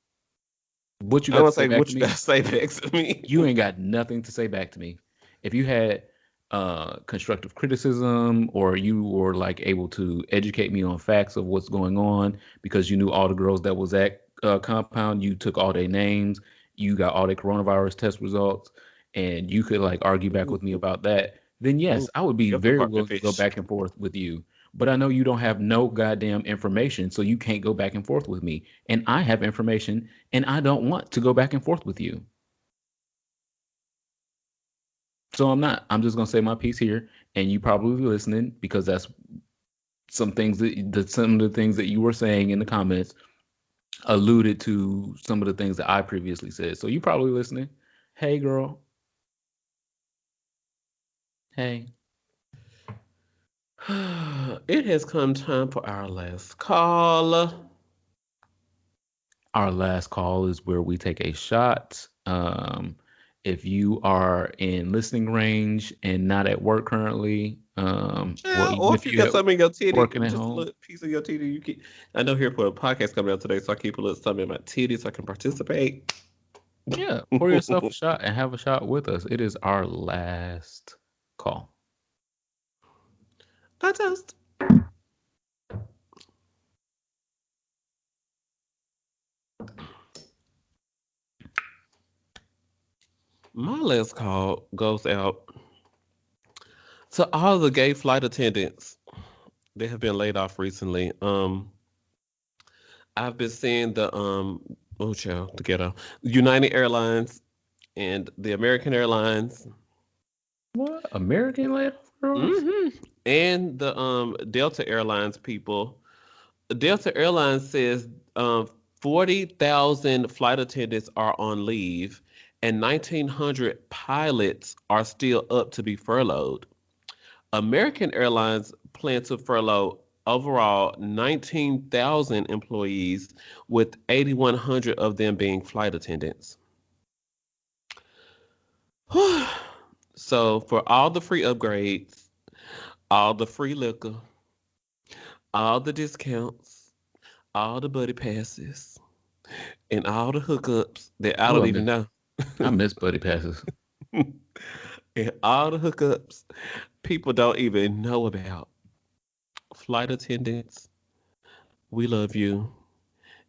What you I got want to to say say back what to you gotta me? say next to me. You ain't got nothing to say back to me. If you had constructive criticism or you were like able to educate me on facts of what's going on because you knew all the girls that was at compound, you took all their names, you got all their coronavirus test results, and you could like argue back with me Ooh, about that, then ooh, yes, I would be guilty very partner willing to go fish. back and forth with you. But I know you don't have no goddamn information, so you can't go back and forth with me. And I have information, and I don't want to go back and forth with you. So I'm not. I'm just gonna say my piece here, and you probably listening because that's some of the things that you were saying in the comments alluded to some of the things that I previously said. So you probably listening. Hey, girl. Hey. It has come time for our last call. Our last call is where we take a shot. If you are in listening range and not at work currently, well, Yeah, even or if if you you got at something in your titty, working at just a home, little piece of your titty, you keep. I know here for a podcast coming out today, so I keep a little something in my titty so I can participate. yeah, pour yourself a shot and have a shot with us. It is our last call. I toast. My last call goes out to all the gay flight attendants that have been laid off recently. I've been seeing the oh child, the ghetto, United Airlines and the American Airlines, What? American laid off girls? hmm and the Delta Airlines people. Delta Airlines says 40,000 flight attendants are on leave, and 1,900 pilots are still up to be furloughed. American Airlines plan to furlough overall 19,000 employees, with 8,100 of them being flight attendants. So, for all the free upgrades, all the free liquor, all the discounts, all the buddy passes and all the hookups that I Oh, don't even know. I miss buddy passes. And all the hookups people don't even know about. Flight attendants, we love you.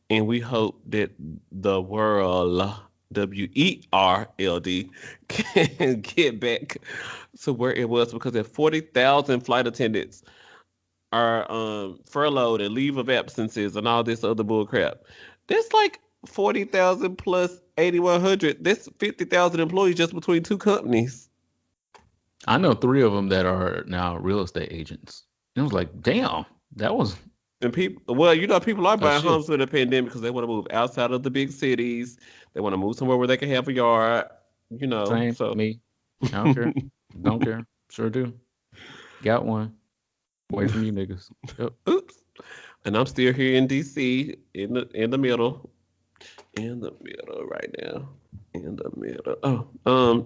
And we hope that the world, WERLD, can get back to where it was because if 40,000 flight attendants are furloughed and leave of absences and all this other bull crap, that's like 40,000 plus 8,100. That's 50,000 employees just between two companies. I know three of them that are now real estate agents. And I was like, damn, that was And people, well, people are a buying shift. homes during the pandemic because they want to move outside of the big cities. They want to move somewhere where they can have a yard. Same, So me. I don't care. Don't care. Sure do. Got one. Away from you niggas. Yep. oops. And I'm still here in DC in the middle. In the middle right now. In the middle.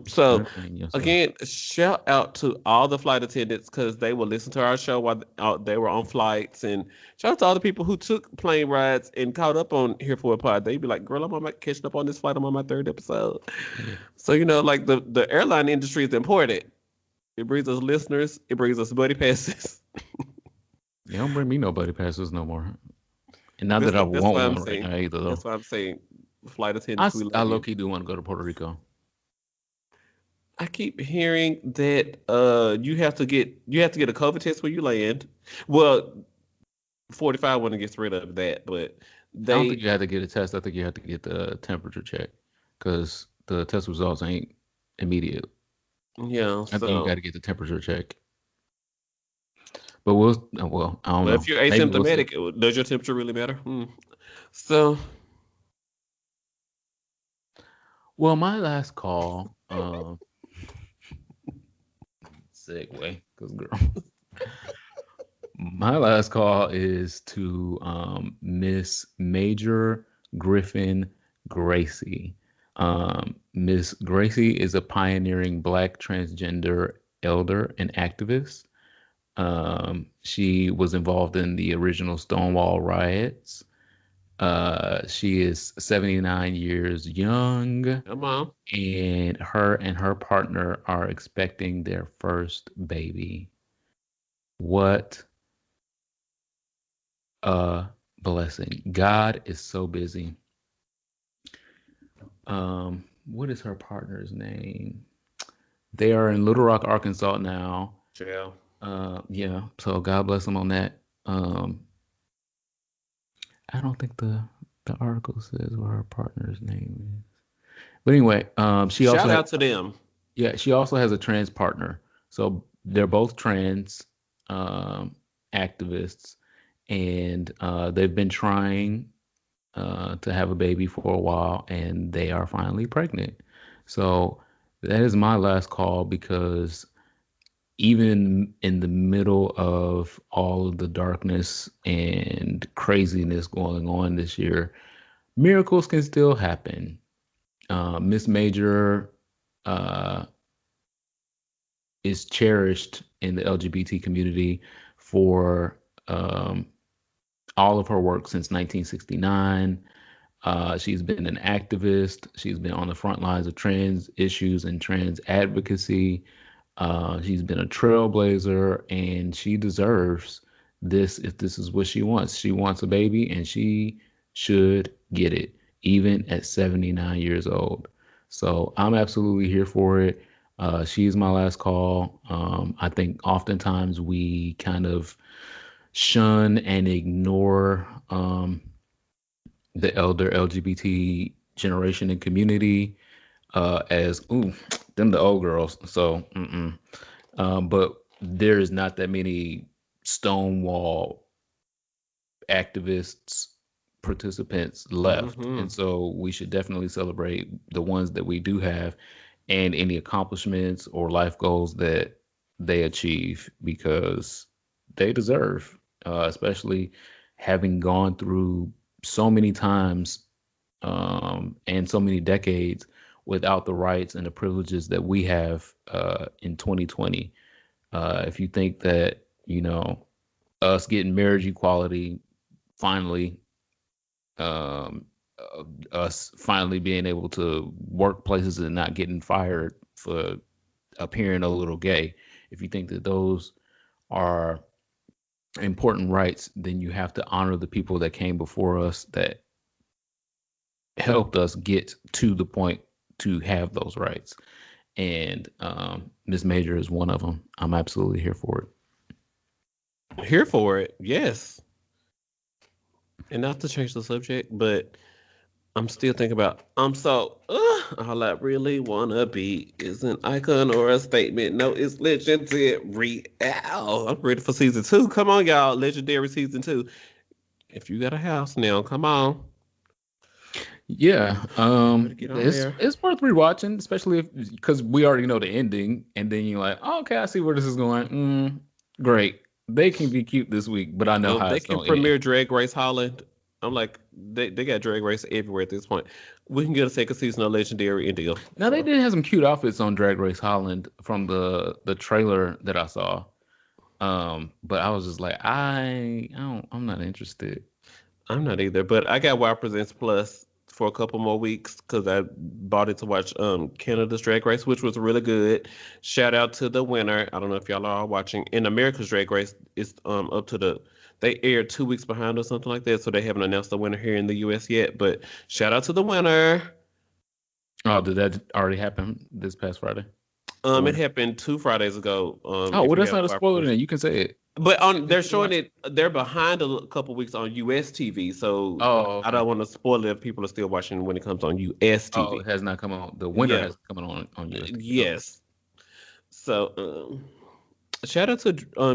So Entertain yourself. again, shout out to all the flight attendants because they will listen to our show while they were on flights, and shout out to all the people who took plane rides and caught up on Here for a Pod. They'd be like, "Girl, I'm on catching up on this flight. I'm on my third episode." Yeah. So like the airline industry is important. It brings us listeners. It brings us buddy passes. You don't bring me no buddy passes no more. And not That's that I what, that's why want I'm one right saying. now either, though. That's why I'm saying, flight attendants, we I love low you. key do want to go to Puerto Rico. I keep hearing that you have to get a COVID test when you land. Well, 45 when it gets rid of that, but I don't think they you have to get a test. I think you have to get the temperature check because the test results ain't immediate. I think you got so to get the temperature check. But I don't well if know. you're Maybe we'll see. asymptomatic, does your temperature really matter? So Well, my last call, segue, because girl, my last call is to Miss Major Griffin Gracie. Miss Gracie is a pioneering Black transgender elder and activist. She was involved in the original Stonewall riots. She is 79 years young, come on. and her partner are expecting their first baby. What a blessing. God is so busy. What is her partner's name? They are in Little Rock, Arkansas now. Jail. Yeah, so God bless them on that. I don't think the article says what her partner's name is. But anyway, she also Shout has, out to them. yeah, she also has a trans partner. So they're both trans um, activists, and they've been trying to have a baby for a while, and they are finally pregnant. So that is my last call because even in the middle of all of the darkness and craziness going on this year, miracles can still happen. Miss Major uh, is cherished in the LGBT community for um, all of her work since 1969. She's been an activist. She's been on the front lines of trans issues and trans advocacy. She's been a trailblazer, and she deserves this if this is what she wants. She wants a baby, and she should get it, even at 79 years old. So I'm absolutely here for it. She's my last call. I think oftentimes we kind of shun and ignore the elder LGBT generation and community as ooh, them the old girls. So, but there is not that many Stonewall activists participants left, Hmm. and so we should definitely celebrate the ones that we do have and any accomplishments or life goals that they achieve because they deserve, especially having gone through so many times and so many decades without the rights and the privileges that we have in 2020. If you think that, us getting marriage equality finally um, us finally being able to work places and not getting fired for appearing a little gay. If you think that those are important rights, then you have to honor the people that came before us that helped us get to the point to have those rights. And Miss Major is one of them. I'm absolutely here for Here for it, yes. And not to change the subject, but I'm still thinking about. All I really wanna be is an icon or a statement. No, it's legendary. Ow, I'm ready for season 2. Come on, y'all, legendary season 2. If you got a house now, come on. it. Yeah, Better get on there. it's worth rewatching, especially if because we already know the ending, and then you're like, oh, okay, I see where this is going. Great, they can be cute this week, but I know how They it's can gonna end. premiere Drag Race Holland. I'm like, they got Drag Race everywhere at this point. We can get a second season of Legendary and deal. Now they So, did have some cute outfits on Drag Race Holland from the trailer that I saw. But I was just like, I'm not interested. I'm not either, but I got Wow Presents Plus for a couple more weeks because I bought it to watch Canada's Drag Race, which was really good. Shout out to the winner. I don't know if y'all are all watching. In America's Drag Race, it's up to the they aired 2 weeks behind or something like that, so they haven't announced the winner here in the US yet. But shout out to the winner. Oh, did that already happen this past Friday? It Or happened 2 Fridays ago. oh, If well, you that's have not a Wow spoiler. Presents. Then you can say it. But on You they're can still showing watch it. it. They're behind couple weeks on US TV, so Oh, I okay. don't want to spoil it if people are still watching when it comes on US Oh, TV. it has not come on. The winter Yeah, has come on UST. Okay. yes. So shout out to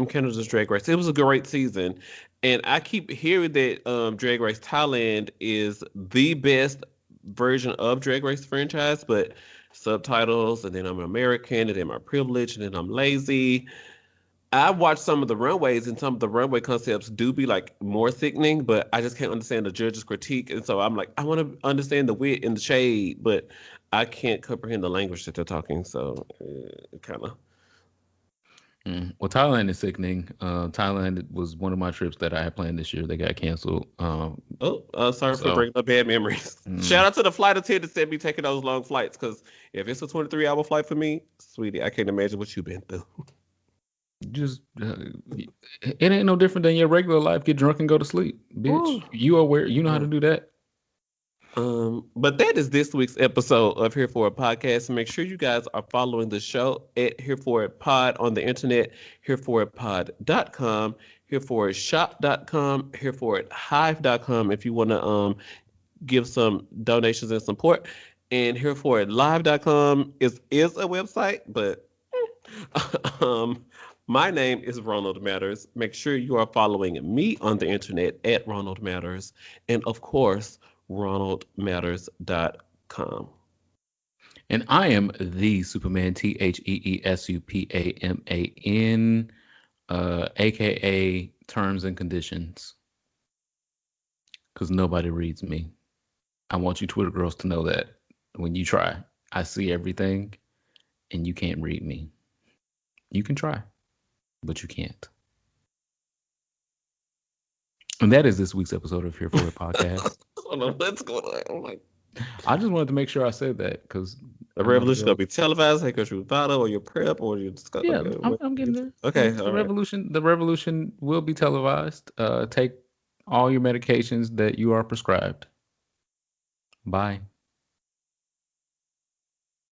Canada's Drag Race. It was a great season, and I keep hearing that Drag Race Thailand is the best version of Drag Race franchise, but subtitles, and then I'm American, and then my privilege, and then I'm lazy. I watched some of the runways, and some of the runway concepts do be like more sickening, but I just can't understand the judge's critique. And so I'm like, I want to understand the wit and the shade, but I can't comprehend the language that they're talking. So kind of. Well, Thailand is sickening. Thailand was one of my trips that I had planned this year. They got canceled. Oh, sorry for So bringing up bad memories. Shout mm, out to the flight attendants that be taking those long flights, because if it's a 23-hour flight for me, sweetie, I can't imagine what you've been through. just it ain't no different than your regular life. Get drunk and go to sleep, bitch. Woo. You aware? You know how to Yeah. do that. But that is this week's episode of Here For It Podcast. Make sure you guys are following the show at Here For It Pod on the internet, hereforitpod.com, hereforitshop.com, hereforithive.com if you want to give some donations and support. And hereforitlive.com is a website, but um, my name is Ronald Matters. Make sure you are following me on the internet at Ronald Matters. And of course, ronaldmatters.com. And I am the Superman, TheeSupaman, aka terms and conditions, because nobody reads me. I want you Twitter girls to know that when you try, I see everything and you can't read me. You can try, but you can't. And that is this week's episode of Here For It Podcast. Hold on, what's going on? I'm like, I just wanted to make sure I said that because the I know the revolution gonna girls. be televised. Hey, because you photo or your prep or your discuss. Yeah, Okay, I'm getting there. okay, The all right. revolution will be televised. Take all your medications that you are prescribed. Bye.